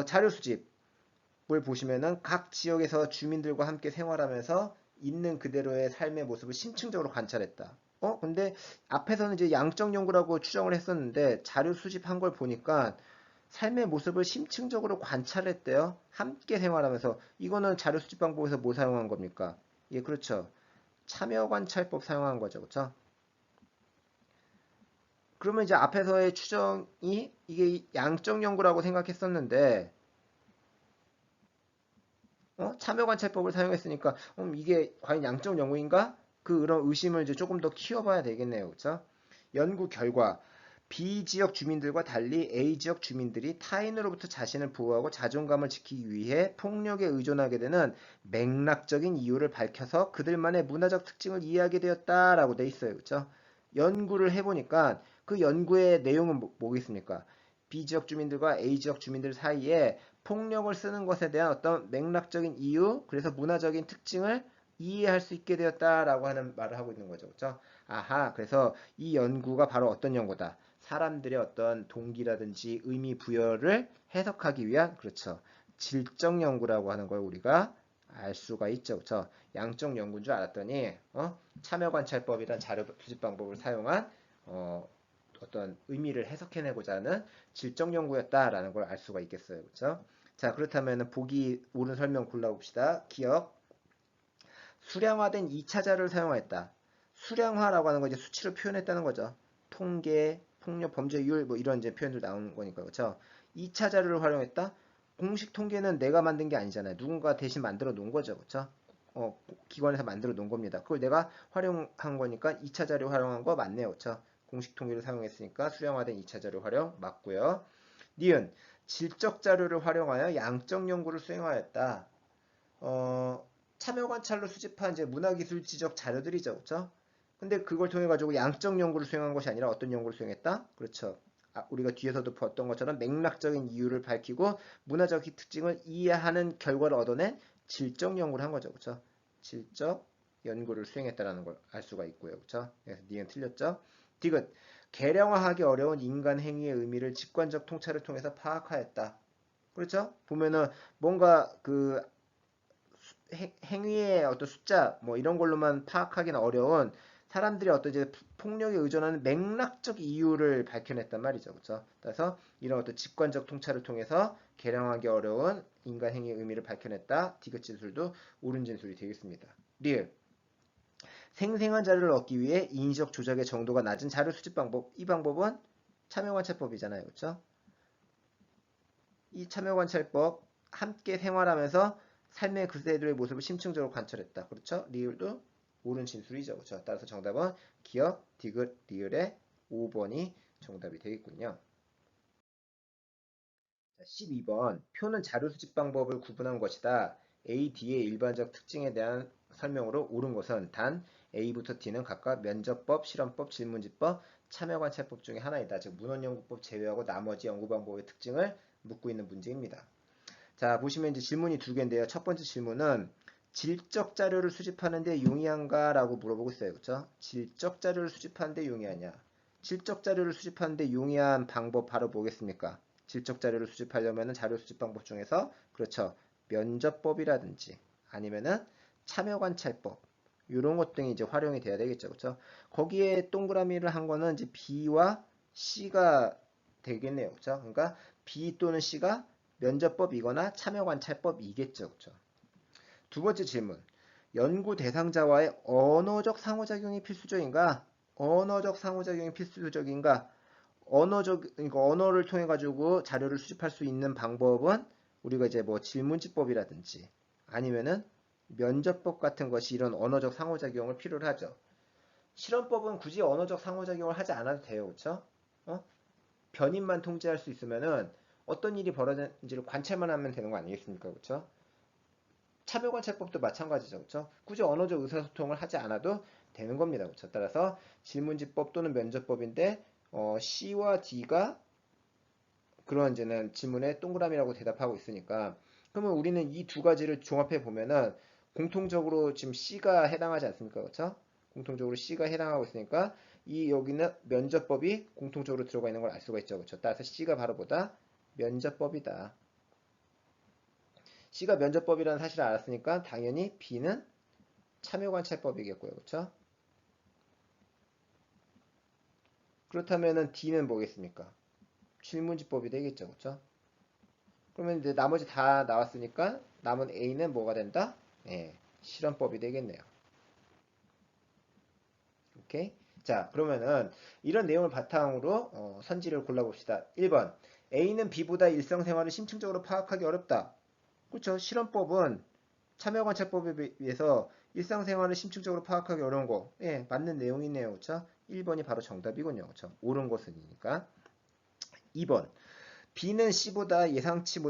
자료 수집을 보시면은 각 지역에서 주민들과 함께 생활하면서 있는 그대로의 삶의 모습을 심층적으로 관찰했다. 근데 앞에서는 이제 양적 연구라고 추정을 했었는데 자료 수집한 걸 보니까 삶의 모습을 심층적으로 관찰했대요. 함께 생활하면서. 이거는 자료 수집 방법에서 뭐 사용한 겁니까? 예, 그렇죠. 참여 관찰법 사용한 거죠. 그렇죠? 그러면 이제 앞에서의 추정이 이게 양적 연구라고 생각했었는데 참여관찰법을 사용했으니까 이게 과연 양적 연구인가? 그런 의심을 이제 조금 더 키워봐야 되겠네요. 그렇죠? 연구 결과 B 지역 주민들과 달리 A 지역 주민들이 타인으로부터 자신을 보호하고 자존감을 지키기 위해 폭력에 의존하게 되는 맥락적인 이유를 밝혀서 그들만의 문화적 특징을 이해하게 되었다라고 돼 있어요. 그렇죠? 연구를 해보니까 그 연구의 내용은 뭐겠습니까? B 지역 주민들과 A 지역 주민들 사이에 폭력을 쓰는 것에 대한 어떤 맥락적인 이유, 그래서 문화적인 특징을 이해할 수 있게 되었다라고 하는 말을 하고 있는 거죠. 그렇죠? 그래서 이 연구가 바로 어떤 연구다. 사람들의 어떤 동기라든지 의미 부여를 해석하기 위한, 그렇죠. 질적 연구라고 하는 걸 우리가 알 수가 있죠. 그렇죠? 양적 연구인 줄 알았더니, 참여관찰법이란 자료 수집 방법을 사용한, 어떤 의미를 해석해내고자 하는 질적 연구였다라는 걸 알 수가 있겠어요. 그렇죠? 자, 그렇다면 보기 옳은 설명 골라봅시다. 기억. 수량화된 2차 자료를 사용하였다. 수량화라고 하는 거 이제 수치로 표현했다는 거죠. 통계, 폭력 범죄율 뭐 이런 이제 표현들 나오는 거니까 그렇죠. 2차 자료를 활용했다. 공식 통계는 내가 만든 게 아니잖아요. 누군가 대신 만들어 놓은 거죠. 그렇죠? 기관에서 만들어 놓은 겁니다. 그걸 내가 활용한 거니까 2차 자료 활용한 거 맞네요. 그렇죠? 공식 통계를 사용했으니까 수량화된 2차 자료 활용 맞고요. 니은 질적 자료를 활용하여 양적 연구를 수행하였다. 참여 관찰로 수집한 이제 문화기술지적 자료들이죠. 그렇죠? 근데 그걸 통해 가지고 양적 연구를 수행한 것이 아니라 어떤 연구를 수행했다? 그렇죠. 우리가 뒤에서도 봤던 것처럼 맥락적인 이유를 밝히고 문화적 특징을 이해하는 결과를 얻어낸 질적 연구를 한 거죠. 그렇죠? 질적 연구를 수행했다라는 걸 알 수가 있고요. 그렇죠? 그래서 니은 틀렸죠? 디귿 계량화하기 어려운 인간 행위의 의미를 직관적 통찰을 통해서 파악하였다. 그렇죠? 보면은 뭔가 그 행위의 어떤 숫자 뭐 이런 걸로만 파악하기는 어려운 사람들이 어떤 이제 폭력에 의존하는 맥락적 이유를 밝혀냈단 말이죠. 그렇죠? 그래서 이런 어떤 직관적 통찰을 통해서 계량하기 어려운 인간 행위의 의미를 밝혀냈다. 디귿 진술도 옳은 진술이 되겠습니다. 리을 생생한 자료를 얻기 위해 인지적 조작의 정도가 낮은 자료 수집 방법. 이 방법은 참여관찰법이잖아요. 그렇죠? 이 참여관찰법 함께 생활하면서 삶의 그대로의 모습을 심층적으로 관찰했다. 그렇죠? 리을도 옳은 진술이죠. 그렇죠? 따라서 정답은 기억, 디귿, 리을의 5번이 정답이 되겠군요. 12번 표는 자료 수집 방법을 구분한 것이다. A, D의 일반적 특징에 대한 설명으로 옳은 것은 단 A부터 D는 각각 면접법, 실험법, 질문지법, 참여관찰법 중에 하나이다. 즉 문헌연구법 제외하고 나머지 연구 방법의 특징을 묻고 있는 문제입니다. 자, 보시면 이제 질문이 두 개인데요. 첫 번째 질문은 질적 자료를 수집하는 데 용이한가? 라고 물어보고 있어요. 그렇죠? 질적 자료를 수집하는 데 용이하냐? 질적 자료를 수집하는 데 용이한 방법 바로 뭐겠습니까? 질적 자료를 수집하려면 자료 수집 방법 중에서 그렇죠. 면접법이라든지 아니면은 참여관찰법 이런 것 등이 이제 활용이 돼야 되겠죠. 그렇죠? 거기에 동그라미를 한 거는 이제 B와 C가 되겠네요. 그렇죠? 그러니까 B 또는 C가 면접법이거나 참여관찰법이겠죠. 그렇죠? 두 번째 질문. 연구 대상자와의 언어적 상호작용이 필수적인가? 언어적 상호작용이 필수적인가? 그러니까 언어를 통해 가지고 자료를 수집할 수 있는 방법은 우리가 이제 뭐 질문지법이라든지 아니면은 면접법 같은 것이 이런 언어적 상호작용을 필요로 하죠. 실험법은 굳이 언어적 상호작용을 하지 않아도 돼요. 그렇죠? 변인만 통제할 수 있으면은 어떤 일이 벌어지는지를 관찰만 하면 되는 거 아니겠습니까? 그렇죠? 참여관찰법도 마찬가지죠. 그렇죠? 굳이 언어적 의사소통을 하지 않아도 되는 겁니다. 그렇죠? 따라서 질문지법 또는 면접법인데 C와 D가 그런 이제는 질문에 동그라미라고 대답하고 있으니까 그러면 우리는 이 두 가지를 종합해 보면은 공통적으로 지금 C가 해당하지 않습니까? 그렇죠? 공통적으로 C가 해당하고 있으니까 이 여기는 면접법이 공통적으로 들어가 있는 걸 알 수가 있죠. 그렇죠? 따라서 C가 바로 보다 면접법이다. C가 면접법이라는 사실을 알았으니까 당연히 B는 참여관찰법이겠고요. 그렇죠? 그렇다면은 D는 뭐겠습니까? 질문지법이 되겠죠. 그렇죠? 그러면 이제 나머지 다 나왔으니까 남은 A는 뭐가 된다? 예, 실험법이 되겠네요. 오케이? 자, 그러면은 이런 내용을 바탕으로 선지를 골라봅시다. 1번. A는 B보다 일상생활을 심층적으로 파악하기 어렵다. 그렇죠? 실험법은 참여관찰법에 비해서 일상생활을 심층적으로 파악하기 어려운 거. 예, 맞는 내용이네요. 그렇죠? 1번이 바로 정답이군요. 그렇죠? 옳은 것은이니까. 2번. B는 C보다 예상치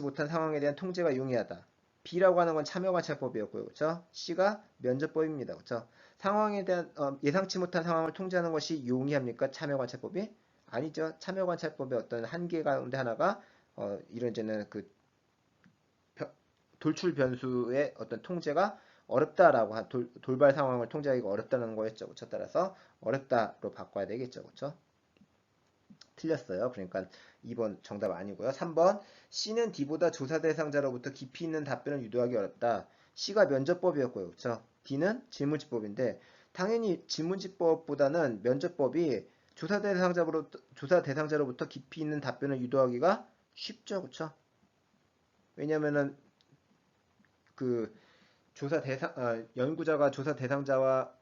못한 상황에 대한 통제가 용이하다. B라고 하는 건 참여관찰법이었고요. 그렇죠? C가 면접법입니다. 그렇죠? 상황에 대한 예상치 못한 상황을 통제하는 것이 용이합니까? 참여관찰법이? 아니죠. 참여관찰법의 어떤 한계 가운데 하나가 이런 이제는 그 돌출 변수의 어떤 통제가 어렵다라고 한 돌발 상황을 통제하기가 어렵다는 거였죠. 그렇죠? 따라서 어렵다로 바꿔야 되겠죠. 그렇죠? 틀렸어요. 그러니까 2번 정답 아니고요. 3번 C는 D보다 조사 대상자로부터 깊이 있는 답변을 유도하기 어렵다. C가 면접법이었고요. 그렇죠? D는 질문지법인데 당연히 질문지법보다는 면접법이 조사 대상자로부터 깊이 있는 답변을 유도하기가 쉽죠. 그렇죠? 왜냐면은 그 연구자가 조사 대상자와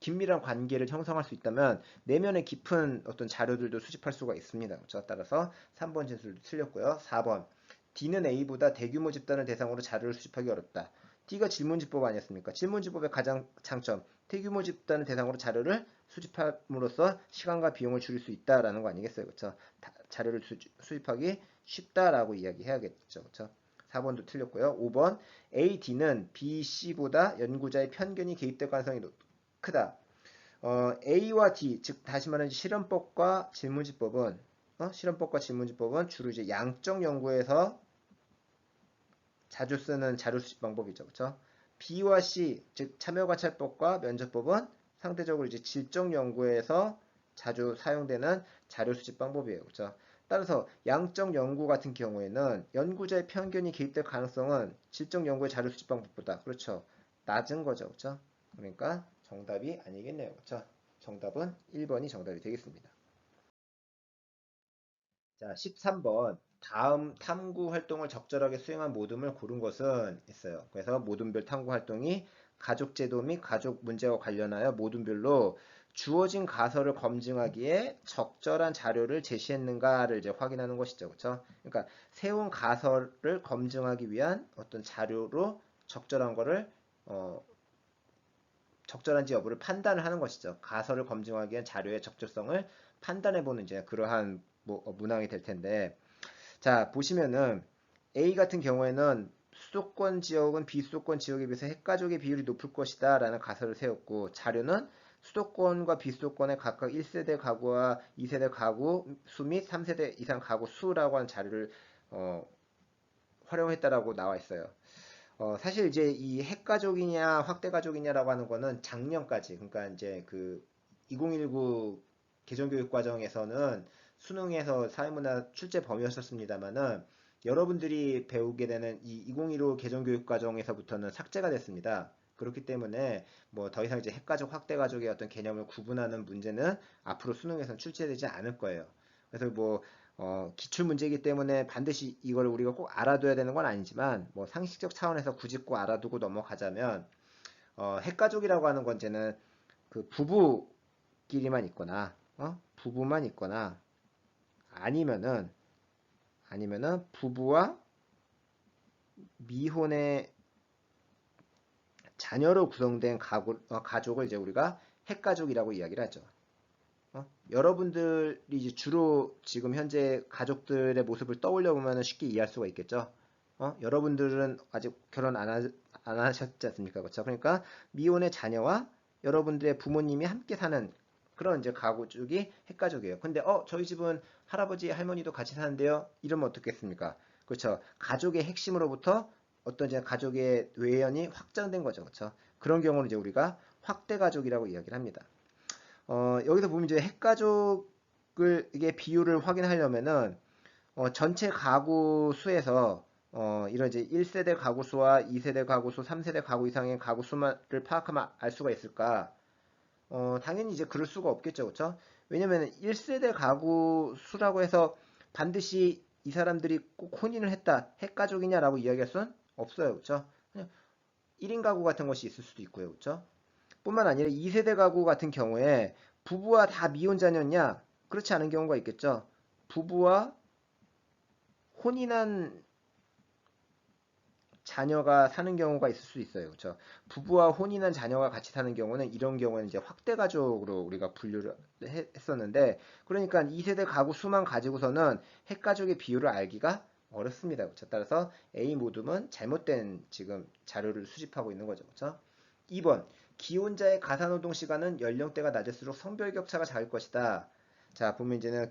긴밀한 관계를 형성할 수 있다면 내면의 깊은 어떤 자료들도 수집할 수가 있습니다. 그렇죠? 따라서 3번 진술도 틀렸고요. 4번 D는 A보다 대규모 집단을 대상으로 자료를 수집하기 어렵다. D가 질문지법 아니었습니까? 질문지법의 가장 장점 대규모 집단을 대상으로 자료를 수집함으로써 시간과 비용을 줄일 수 있다라는 거 아니겠어요? 그렇죠? 자료를 수집하기 쉽다라고 이야기해야겠죠. 그렇죠? 4번도 틀렸고요. 5번 A, D는 B, C보다 연구자의 편견이 개입될 가능성이 크다. A와 D, 즉 다시 말하면 실험법과 질문지법은 주로 이제 양적 연구에서 자주 쓰는 자료 수집 방법이죠. 그렇죠? B와 C, 즉 참여관찰법과 면접법은 상대적으로 이제 질적 연구에서 자주 사용되는 자료 수집 방법이에요. 그렇죠? 따라서 양적 연구 같은 경우에는 연구자의 편견이 개입될 가능성은 질적 연구의 자료 수집 방법보다 그렇죠. 낮은 거죠. 그렇죠? 그러니까 정답이 아니겠네요. 그렇죠? 정답은 1번이 정답이 되겠습니다. 자, 13번. 다음 탐구 활동을 적절하게 수행한 모둠을 고른 것은 있어요. 그래서 모둠별 탐구 활동이 가족 제도 및 가족 문제와 관련하여 모둠별로 주어진 가설을 검증하기에 적절한 자료를 제시했는가를 이제 확인하는 것이죠. 그렇죠? 그러니까 세운 가설을 검증하기 위한 어떤 자료로 적절한 거를 적절한지 여부를 판단을 하는 것이죠. 가설을 검증하기 위한 자료의 적절성을 판단해보는 이제 그러한 문항이 될 텐데, 자 보시면은 A 같은 경우에는 수도권 지역은 비수도권 지역에 비해서 핵가족의 비율이 높을 것이다 라는 가설을 세웠고 자료는 수도권과 비수도권의 각각 1세대 가구와 2세대 가구 수 및 3세대 이상 가구 수라고 하는 자료를 활용했다라고 나와 있어요. 사실 이제 이 핵가족이냐 확대가족이냐라고 하는 거는 작년까지, 그러니까 이제 그 2019 개정교육과정에서는 수능에서 사회문화 출제 범위였었습니다만은 여러분들이 배우게 되는 이 2015 개정교육과정에서부터는 삭제가 됐습니다. 그렇기 때문에 뭐 더 이상 이제 핵가족, 확대가족의 어떤 개념을 구분하는 문제는 앞으로 수능에서는 출제되지 않을 거예요. 그래서 뭐 기출 문제이기 때문에 반드시 이걸 우리가 꼭 알아둬야 되는 건 아니지만 뭐 상식적 차원에서 굳이 꼭 알아두고 넘어가자면 핵가족이라고 하는 건 이제는 그 부부끼리만 있거나 부부만 있거나 아니면은 부부와 미혼의 자녀로 구성된 가족을 이제 우리가 핵가족이라고 이야기를 하죠. 여러분들이 이제 주로 지금 현재 가족들의 모습을 떠올려 보면 쉽게 이해할 수가 있겠죠. 여러분들은 아직 결혼 안 하셨지 않습니까? 그렇죠? 그러니까 미혼의 자녀와 여러분들의 부모님이 함께 사는 그런 이제 가족이 핵가족이에요. 근데 저희 집은 할아버지 할머니도 같이 사는데요. 이러면 어떻겠습니까? 그렇죠? 가족의 핵심으로부터 어떤 이제 가족의 외연이 확장된 거죠. 그렇죠? 그런 경우는 이제 우리가 확대 가족이라고 이야기를 합니다. 여기서 보면 이제 핵가족을 이게 비율을 확인하려면은 전체 가구 수에서 이런 이제 1세대 가구 수와 2세대 가구 수, 3세대 가구 이상의 가구 수를 파악하면 알 수가 있을까? 당연히 이제 그럴 수가 없겠죠. 그렇죠? 왜냐면 1세대 가구 수라고 해서 반드시 이 사람들이 꼭 혼인을 했다, 핵가족이냐라고 이야기할 수는 없어요. 그렇죠? 그냥 1인 가구 같은 것이 있을 수도 있고요. 그렇죠? 뿐만 아니라 2세대 가구 같은 경우에 부부와 다 미혼자녀냐? 그렇지 않은 경우가 있겠죠. 부부와 혼인한 자녀가 사는 경우가 있을 수 있어요. 그렇죠? 부부와 혼인한 자녀가 같이 사는 경우는 이런 경우는 이제 확대 가족으로 우리가 분류를 했었는데 그러니까 2세대 가구 수만 가지고서는 핵가족의 비율을 알기가 어렵습니다. 그렇죠? 따라서 A 모둠은 잘못된 지금 자료를 수집하고 있는 거죠. 그렇죠? 2번 기혼자의 가사노동 시간은 연령대가 낮을수록 성별 격차가 작을 것이다. 자, 보면 이제는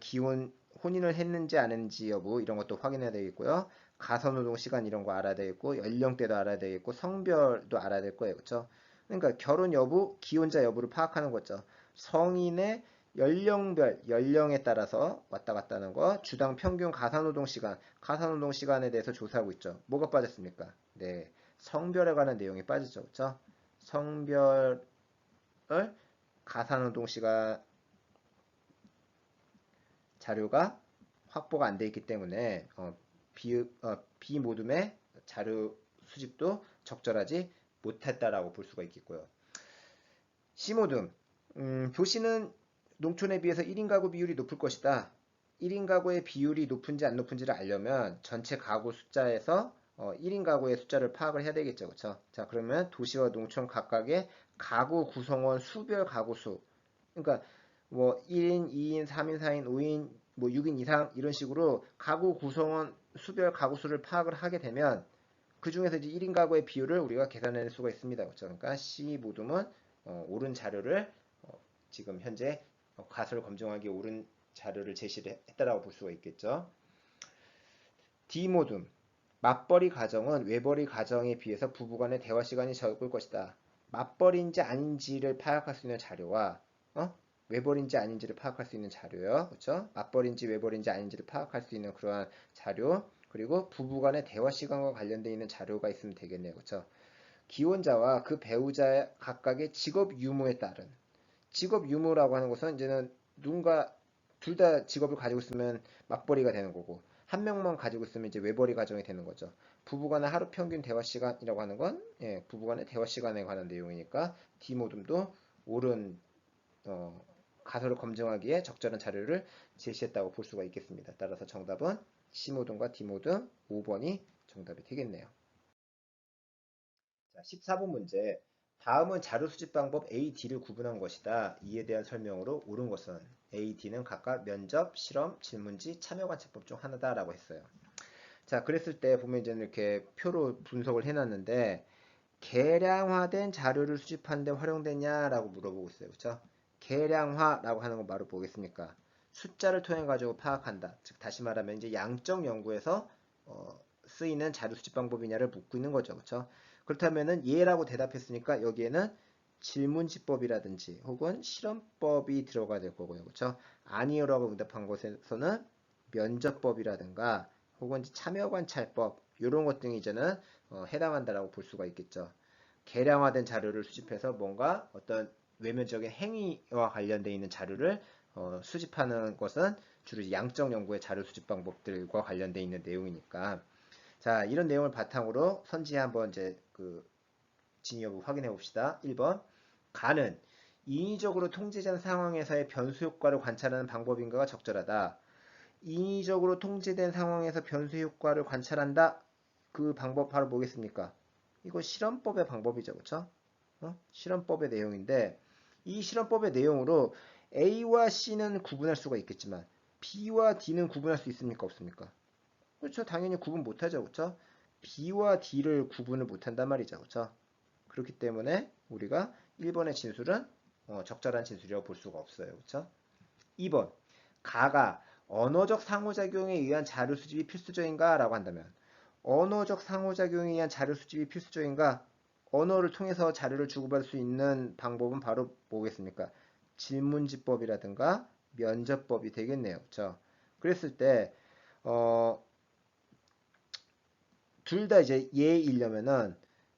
혼인을 했는지 안 했는지 여부 이런 것도 확인해야 되겠고요. 가사노동 시간 이런 거 알아야 되겠고 연령대도 알아야 되겠고 성별도 알아야 될 거예요. 그렇죠? 그러니까 결혼 여부, 기혼자 여부를 파악하는 거죠. 성인의 연령별, 연령에 따라서 왔다 갔다 하는 거, 주당 평균 가사노동 시간, 가사노동 시간에 대해서 조사하고 있죠. 뭐가 빠졌습니까? 네, 성별에 관한 내용이 빠지죠. 그렇죠? 성별을 가사노동 시간 자료가 확보가 안 돼 있기 때문에 비모둠의 자료 수집도 적절하지 못했다라고 볼 수가 있겠고요. C모둠 도시는 농촌에 비해서 1인 가구 비율이 높을 것이다. 1인 가구의 비율이 높은지 안 높은지를 알려면 전체 가구 숫자에서 1인 가구의 숫자를 파악을 해야 되겠죠. 그렇죠? 자, 그러면 도시와 농촌 각각의 가구 구성원 수별 가구 수. 그러니까 뭐 1인, 2인, 3인, 4인, 5인, 뭐 6인 이상 이런 식으로 가구 구성원 수별 가구 수를 파악을 하게 되면 그 중에서 이제 1인 가구의 비율을 우리가 계산해낼 수가 있습니다. 그렇죠? 그러니까 C 모둠은 옳은 자료를 지금 현재 가설 검증하기 옳은 자료를 제시를 했다라고 볼 수가 있겠죠. D 모둠 맞벌이 가정은 외벌이 가정에 비해서 부부간의 대화 시간이 적을 것이다. 맞벌이인지 아닌지를 파악할 수 있는 자료와 외벌인지 아닌지를 파악할 수 있는 자료요. 그렇죠? 맞벌인지 외벌인지 아닌지를 파악할 수 있는 그러한 자료 그리고 부부간의 대화 시간과 관련되어 있는 자료가 있으면 되겠네요. 그렇죠? 기혼자와 그 배우자 각각의 직업 유무에 따른 직업 유무라고 하는 것은 이제는 누군가 둘 다 직업을 가지고 있으면 맞벌이가 되는 거고 한 명만 가지고 있으면 이제 외벌이 가정이 되는 거죠. 부부간의 하루 평균 대화 시간이라고 하는 건 부부간의 대화 시간에 관한 내용이니까 디모둠도 옳은 가설을 검증하기에 적절한 자료를 제시했다고 볼 수가 있겠습니다. 따라서 정답은 C모둠과 D모둠 5번이 정답이 되겠네요. 자, 14번 문제. 다음은 자료 수집 방법 A, D를 구분한 것이다. 이에 대한 설명으로 옳은 것은 A, D는 각각 면접, 실험, 질문지, 참여 관찰법 중 하나다라고 했어요. 자, 그랬을 때 보면 이제 이렇게 표로 분석을 해놨는데 계량화된 자료를 수집하는 데 활용되냐라고 물어보고 있어요. 그렇죠? 계량화라고 하는 건 바로 뭐겠습니까? 숫자를 통해 가지고 파악한다. 즉 다시 말하면 이제 양적 연구에서 쓰이는 자료 수집 방법이냐를 묻고 있는 거죠. 그렇죠? 그렇다면은 예라고 대답했으니까 여기에는 질문지법이라든지 혹은 실험법이 들어가야 될 거고요. 그렇죠? 아니요라고 응답한 곳에서는 면접법이라든가 혹은 참여관찰법 이런 것 등이 이제는 해당한다라고 볼 수가 있겠죠. 계량화된 자료를 수집해서 뭔가 어떤 외면적인 행위와 관련되어 있는 자료를 수집하는 것은 주로 양적 연구의 자료 수집 방법들과 관련되어 있는 내용이니까 자 이런 내용을 바탕으로 선지에 한번 이제 그 진위 여부 확인해 봅시다. 1번 가는 인위적으로 통제된 상황에서의 변수 효과를 관찰하는 방법인가가 적절하다. 인위적으로 통제된 상황에서 변수 효과를 관찰한다. 그 방법 바로 뭐겠습니까? 이거 실험법의 방법이죠. 그렇죠? 실험법의 내용인데 이 실험법의 내용으로 A와 C는 구분할 수가 있겠지만 B와 D는 구분할 수 있습니까? 없습니까? 그렇죠. 당연히 구분 못하죠. 그렇죠? B와 D를 구분을 못한단 말이죠. 그렇죠? 그렇기 때문에 우리가 1번의 진술은 적절한 진술이라고 볼 수가 없어요. 그렇죠? 2번 가가 언어적 상호작용에 의한 자료 수집이 필수적인가? 라고 한다면 언어적 상호작용에 의한 자료 수집이 필수적인가? 언어를 통해서 자료를 주고받을 수 있는 방법은 바로 뭐겠습니까? 질문지법이라든가 면접법이 되겠네요. 그렇죠? 그랬을 때 둘 다 이제 예이려면은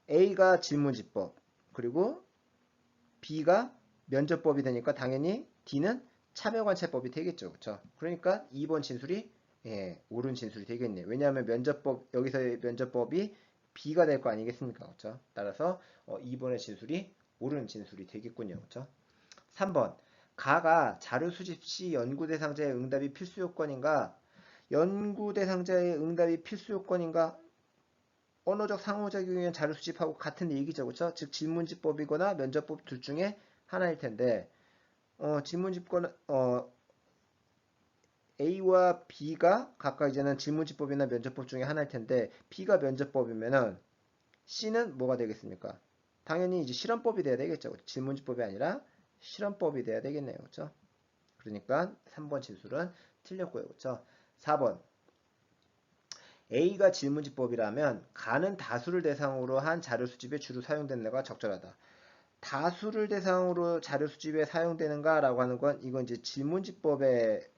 A가 질문지법 그리고 B가 면접법이 되니까 당연히 D는 참여관찰법이 되겠죠. 그렇죠? 그러니까 2번 진술이 옳은 진술이 되겠네요. 왜냐하면 면접법 여기서의 면접법이 B가 될 거 아니겠습니까? 그렇죠? 따라서 2번의 진술이 옳은 진술이 되겠군요. 그렇죠? 3번 가가 자료 수집 시 연구 대상자의 응답이 필수 요건인가? 연구 대상자의 응답이 필수 요건인가? 언어적 상호작용에 의한 자료 수집하고 같은 얘기죠. 그렇죠? 즉 질문지법이거나 면접법 둘 중에 하나일 텐데 질문집거나 A와 B가 각각 이제는 질문지법이나 면접법 중에 하나일 텐데 B가 면접법이면은 C는 뭐가 되겠습니까? 당연히 이제 실험법이 돼야 되겠죠. 질문지법이 아니라 실험법이 돼야 되겠네요. 그렇죠? 그러니까 3번 진술은 틀렸고요. 그렇죠? 4번 A가 질문지법이라면 가는 다수를 대상으로 한 자료 수집에 주로 사용되는 데가 적절하다. 다수를 대상으로 자료 수집에 사용되는가라고 하는 건 이건 이제 질문지법의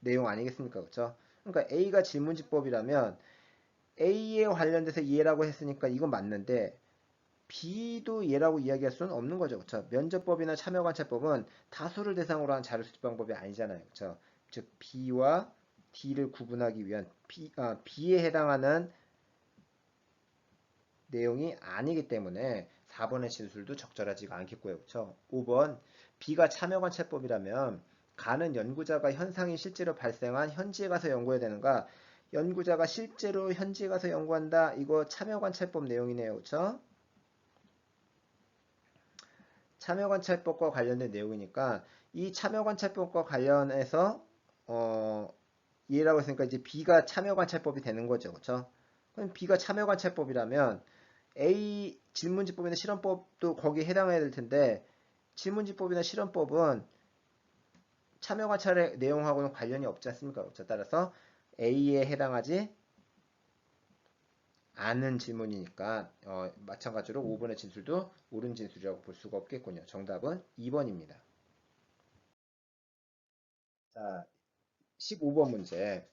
내용 아니겠습니까? 그렇죠? 그러니까 A가 질문지법이라면 A에 관련돼서 얘라고 했으니까 이건 맞는데 B도 얘라고 이야기할 수는 없는 거죠. 그렇죠? 면접법이나 참여관찰법은 다수를 대상으로 한 자료 수집 방법이 아니잖아요. 그렇죠? 즉 B와 D를 구분하기 위한 B에 해당하는 내용이 아니기 때문에 4번의 진술도 적절하지가 않겠고요. 그렇죠? 5번 B가 참여관찰법이라면 가는 연구자가 현상이 실제로 발생한 현지에 가서 연구해야 되는가? 연구자가 실제로 현지에 가서 연구한다. 이거 참여관찰법 내용이네요. 그렇죠? 참여관찰법과 관련된 내용이니까 이 참여관찰법과 관련해서 얘라고 했으니까 이제 B가 참여관찰법이 되는 거죠. 그렇죠? 그럼 B가 참여관찰법이라면 A 질문지법이나 실험법도 거기에 해당해야 될 텐데 질문지법이나 실험법은 참여관찰의 내용하고는 관련이 없지 않습니까? 그렇죠? 따라서 A에 해당하지 않은 질문이니까 마찬가지로 5번의 진술도 옳은 진술이라고 볼 수가 없겠군요. 정답은 2번입니다. 자, 15번 문제.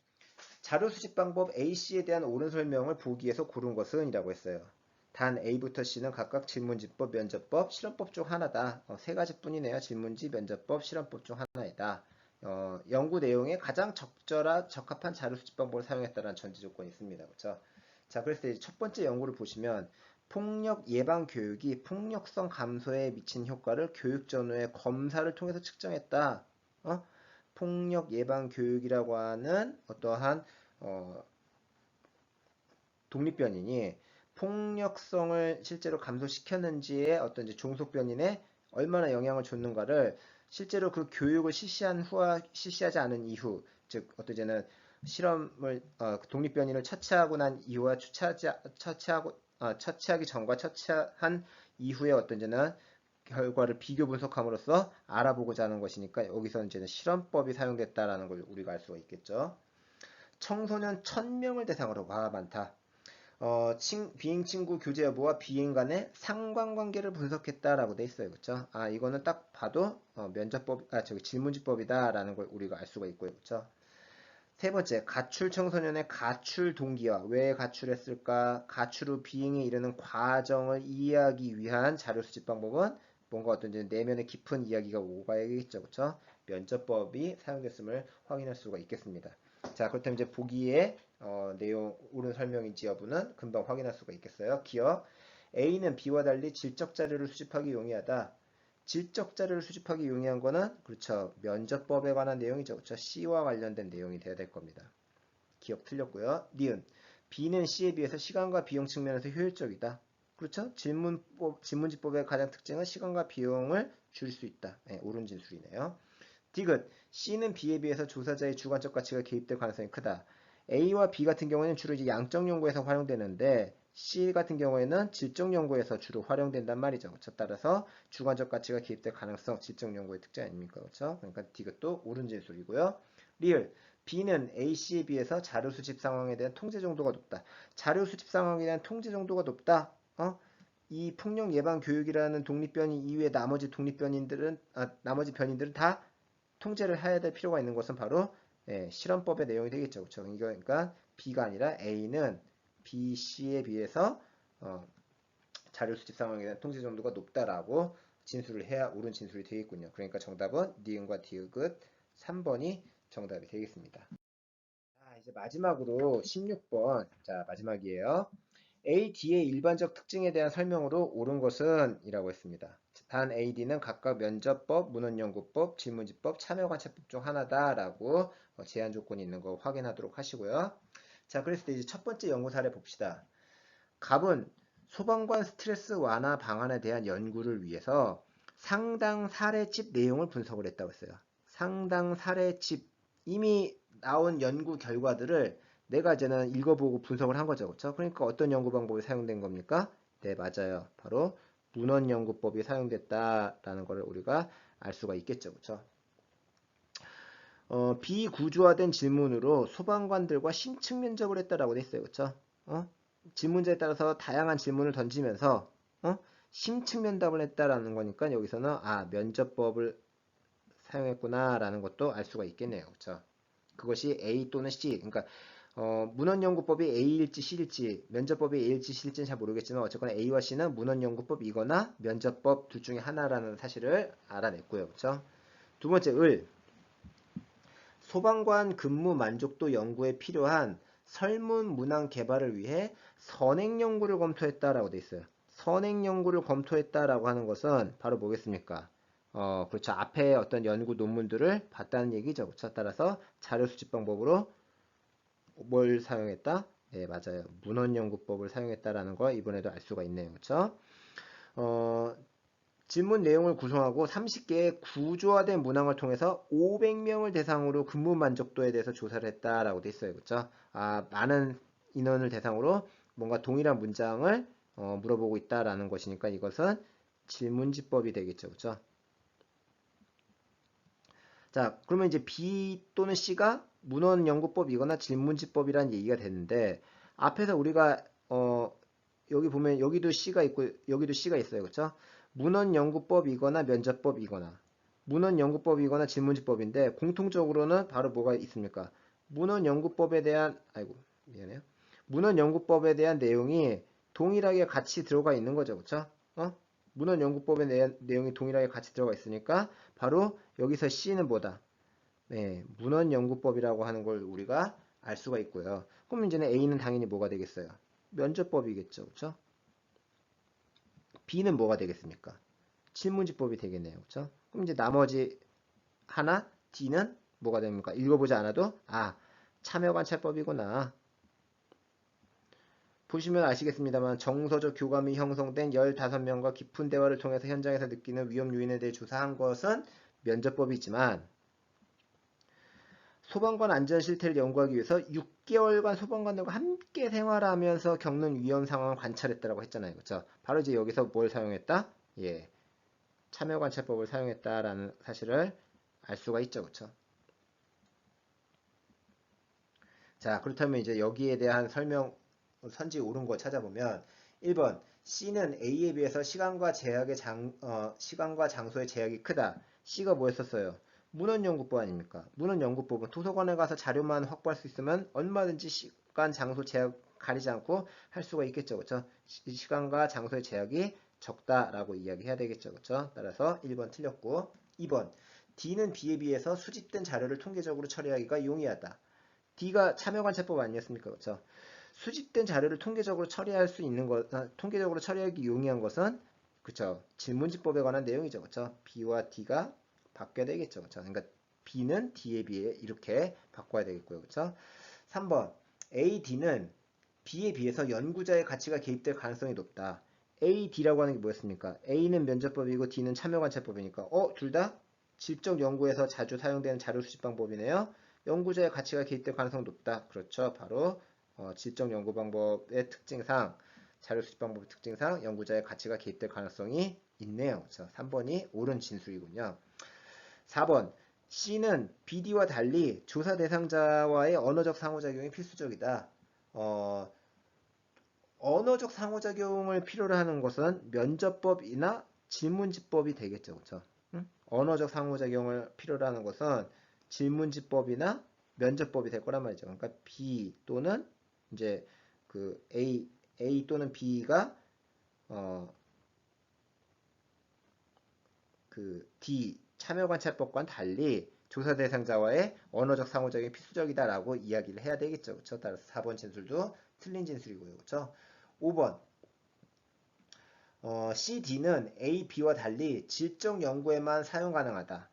자료 수집 방법 AC에 대한 옳은 설명을 보기 위해서 고른 것은? 이라고 했어요. 단 A부터 C는 각각 질문지법, 면접법, 실험법 중 하나다. 세 가지뿐이네요. 질문지, 면접법, 실험법 중 하나이다. 연구 내용에 가장 적합한 자료 수집 방법을 사용했다는 전제 조건이 있습니다. 그렇죠? 자, 그래서 이제 첫 번째 연구를 보시면 폭력 예방 교육이 폭력성 감소에 미친 효과를 교육 전후의 검사를 통해서 측정했다. 폭력 예방 교육이라고 하는 어떠한 독립변인이 폭력성을 실제로 감소시켰는지에 어떤 이제 종속변인에 얼마나 영향을 줬는가를 실제로 그 교육을 실시한 후와 실시하지 않은 이후, 즉 어떤 이제는 실험을 독립변인을 처치하고 난 이후와 처치하고 처치하기 전과 처치한 이후의 어떤 이제는 결과를 비교 분석함으로써 알아보고자 하는 것이니까 여기서 이제는 실험법이 사용됐다라는 걸 우리가 알 수가 있겠죠. 청소년 1000명을 대상으로 많다. 비행 친구 교제 여부와 비행 간의 상관관계를 분석했다라고 돼 있어요. 그렇죠? 이거는 딱 봐도 질문지법이다라는 걸 우리가 알 수가 있고요. 그렇죠? 세 번째, 가출 청소년의 가출 동기와 왜 가출했을까, 가출 후 비행에 이르는 과정을 이해하기 위한 자료 수집 방법은 뭔가 어떤 내면의 깊은 이야기가 오가야겠죠. 그렇죠? 면접법이 사용됐음을 확인할 수가 있겠습니다. 자, 그렇다면 이제 보기에 내용 옳은 설명인지 여부는 금방 확인할 수가 있겠어요. 기억. A는 B와 달리 질적 자료를 수집하기 용이하다. 질적 자료를 수집하기 용이한 거는 그렇죠. 면접법에 관한 내용이죠. 그렇죠. C와 관련된 내용이 돼야 될 겁니다. 기억 틀렸고요. 니은. B는 C에 비해서 시간과 비용 측면에서 효율적이다. 그렇죠. 질문지법의 가장 특징은 시간과 비용을 줄 수 있다. 네, 옳은 진술이네요. 디귿. C는 B에 비해서 조사자의 주관적 가치가 개입될 가능성이 크다. A와 B 같은 경우에는 주로 이제 양적 연구에서 활용되는데 C 같은 경우에는 질적 연구에서 주로 활용된단 말이죠. 그렇죠? 따라서 주관적 가치가 개입될 가능성, 질적 연구의 특징 아닙니까? 그렇죠? 그러니까 디귿도 옳은 진술이고요. 리을. B는 A, C에 비해서 자료 수집 상황에 대한 통제 정도가 높다. 자료 수집 상황에 대한 통제 정도가 높다. 이 폭력 예방 교육이라는 독립변이 이외에 나머지 변인들은 다 통제를 해야 될 필요가 있는 것은 바로 실험법의 내용이 되겠죠. 그렇죠? 그러니까 B가 아니라 A는 B, C에 비해서 자료 수집 상황에 대한 통제 정도가 높다라고 진술을 해야 옳은 진술이 되겠군요. 그러니까 정답은 니은과 디귿 3번이 정답이 되겠습니다. 자, 이제 마지막으로 16번. 자, 마지막이에요. A, D의 일반적 특징에 대한 설명으로 옳은 것은 이라고 했습니다. 단 A, D는 각각 면접법, 문헌연구법, 질문지법, 참여관찰법 중 하나다라고 제한 조건이 있는 거 확인하도록 하시고요. 자, 그랬을 때 이제 첫 번째 연구 사례 봅시다. 갑은 소방관 스트레스 완화 방안에 대한 연구를 위해서 상당 사례집 내용을 분석을 했다고 했어요. 상당 사례집 이미 나온 연구 결과들을 내가 이제는 읽어보고 분석을 한 거죠. 그렇죠? 그러니까 어떤 연구 방법이 사용된 겁니까? 네, 맞아요. 바로 문헌연구법이 사용됐다라는 것을 우리가 알 수가 있겠죠. 그렇죠? 비구조화된 질문으로 소방관들과 심층 면접을 했다라고 돼 있어요. 그렇죠? 질문자에 따라서 다양한 질문을 던지면서 심층 면담을 했다라는 거니까 여기서는 면접법을 사용했구나라는 것도 알 수가 있겠네요. 그렇죠? 그것이 A 또는 C. 그러니까 문헌연구법이 A일지 C일지, 면접법이 A일지 C일지는 잘 모르겠지만 어쨌거나 A와 C는 문헌연구법이거나 면접법 둘 중에 하나라는 사실을 알아냈고요. 그렇죠? 두 번째, 소방관 근무 만족도 연구에 필요한 설문 문항 개발을 위해 선행 연구를 검토했다라고 돼 있어요. 선행 연구를 검토했다라고 하는 것은 바로 뭐겠습니까? 그렇죠. 앞에 어떤 연구 논문들을 봤다는 얘기죠. 그렇죠? 따라서 자료 수집 방법으로 뭘 사용했다? 네, 맞아요. 문헌연구법을 사용했다라는 거 이번에도 알 수가 있네요. 그렇죠? 질문 내용을 구성하고 30개의 구조화된 문항을 통해서 500명을 대상으로 근무 만족도에 대해서 조사를 했다라고 돼 있어요. 그렇죠? 많은 인원을 대상으로 뭔가 동일한 문장을 물어보고 있다라는 것이니까 이것은 질문지법이 되겠죠. 그렇죠? 자, 그러면 이제 B 또는 C가 문헌연구법이거나 질문지법이라는 얘기가 되는데 앞에서 우리가 여기 보면 여기도 C가 있고 여기도 C가 있어요. 그렇죠? 문헌연구법이거나 면접법이거나 문헌연구법이거나 질문지법인데 공통적으로는 바로 뭐가 있습니까? 문헌연구법에 대한 미안해요. 문헌연구법에 대한 내용이 동일하게 같이 들어가 있는 거죠. 그렇죠? 문헌연구법에 대한 내용이 동일하게 같이 들어가 있으니까 바로 여기서 C는 뭐다? 네, 문헌연구법이라고 하는 걸 우리가 알 수가 있고요. 그럼 이제는 A는 당연히 뭐가 되겠어요? 면접법이겠죠. 그렇죠? B는 뭐가 되겠습니까? 질문지법이 되겠네요. 그렇죠? 그럼 이제 나머지 하나 D는 뭐가 됩니까? 읽어보지 않아도 참여관찰법이구나. 보시면 아시겠습니다만 정서적 교감이 형성된 15명과 깊은 대화를 통해서 현장에서 느끼는 위험 요인에 대해 조사한 것은 면접법이지만 소방관 안전 실태를 연구하기 위해서 6개월간 소방관들과 함께 생활하면서 겪는 위험 상황을 관찰했다라고 했잖아요. 그렇죠? 바로 이제 여기서 뭘 사용했다? 예. 참여관찰법을 사용했다라는 사실을 알 수가 있죠. 그렇죠? 자, 그렇다면 이제 여기에 대한 설명 선지 옳은 거 찾아보면 1번 C는 A에 비해서 시간과 장소의 제약이 크다. C가 뭐였었어요? 문헌연구법 아닙니까? 문헌연구법은 도서관에 가서 자료만 확보할 수 있으면 얼마든지 시간, 장소 제약 가리지 않고 할 수가 있겠죠. 그렇죠? 시간과 장소의 제약이 적다라고 이야기해야 되겠죠. 그렇죠? 따라서 1번 틀렸고 2번 D는 B에 비해서 수집된 자료를 통계적으로 처리하기가 용이하다. D가 참여관찰법 아니었습니까? 그렇죠? 수집된 자료를 통계적으로 처리할 수 있는 것, 통계적으로 처리하기 용이한 것은 그렇죠. 질문지법에 관한 내용이죠. 그렇죠? B와 D가 바뀌어야 되겠죠. 그렇죠? 그러니까 B는 D에 비해 이렇게 바꿔야 되겠고요. 그렇죠? 3번 A, D는 B에 비해서 연구자의 가치가 개입될 가능성이 높다. A, D라고 하는 게 뭐였습니까? A는 면접법이고 D는 참여관찰법이니까 둘 다 질적 연구에서 자주 사용되는 자료 수집 방법이네요. 연구자의 가치가 개입될 가능성이 높다. 그렇죠. 바로 질적 연구 방법의 특징상 자료 수집 방법의 특징상 연구자의 가치가 개입될 가능성이 있네요. 그렇죠. 3번이 옳은 진술이군요. 4번 C는 BD와 달리 조사 대상자와의 언어적 상호작용이 필수적이다. 언어적 상호작용을 필요로 하는 것은 면접법이나 질문지법이 되겠죠. 그렇죠? 응? 언어적 상호작용을 필요로 하는 것은 질문지법이나 면접법이 될 거란 말이죠. 그러니까 B 또는 이제 그 A 또는 B가 그 D 참여관찰법과는 달리 조사 대상자와의 언어적 상호작용이 필수적이다라고 이야기를 해야 되겠죠. 그렇죠? 따라서 4번 진술도 틀린 진술이고요. 그렇죠? 5번 C, D는 A, B와 달리 질적 연구에만 사용 가능하다.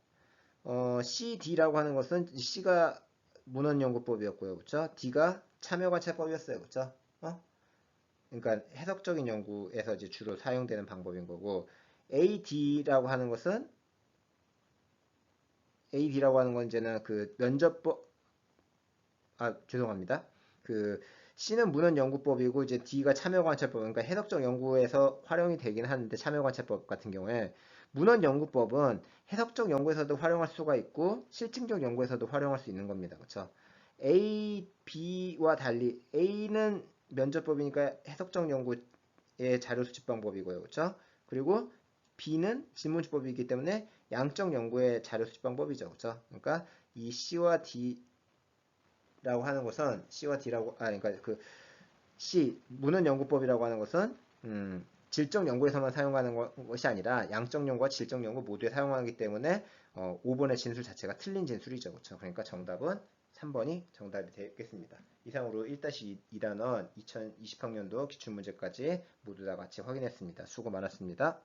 C, D라고 하는 것은 C가 문헌연구법이었고요. 그렇죠? D가 참여관찰법이었어요. 그렇죠? 그러니까 해석적인 연구에서 이제 주로 사용되는 방법인 거고 A, D라고 하는 것은 A, D라고 하는 건 이제는 그 면접법 죄송합니다. 그 C는 문헌연구법이고 이제 D가 참여관찰법, 그러니까 해석적 연구에서 활용이 되긴 하는데 참여관찰법 같은 경우에 문헌연구법은 해석적 연구에서도 활용할 수가 있고 실증적 연구에서도 활용할 수 있는 겁니다. 그렇죠? A, B와 달리 A는 면접법이니까 해석적 연구의 자료 수집 방법이고요. 그렇죠? 그리고 B는 질문지법이기 때문에 양적 연구의 자료 수집 방법이죠. 그렇죠? 그러니까 이 C와 D 라고 하는 것은 C와 D라고 그러니까 그 C 문헌 연구법이라고 하는 것은 질적 연구에서만 사용하는 것이 아니라 양적 연구와 질적 연구 모두에 사용하기 때문에 5번의 진술 자체가 틀린 진술이죠. 그렇죠? 그러니까 정답은 3번이 정답이 되겠습니다. 이상으로 1-2단원 2020학년도 기출문제까지 모두 다 같이 확인했습니다. 수고 많았습니다.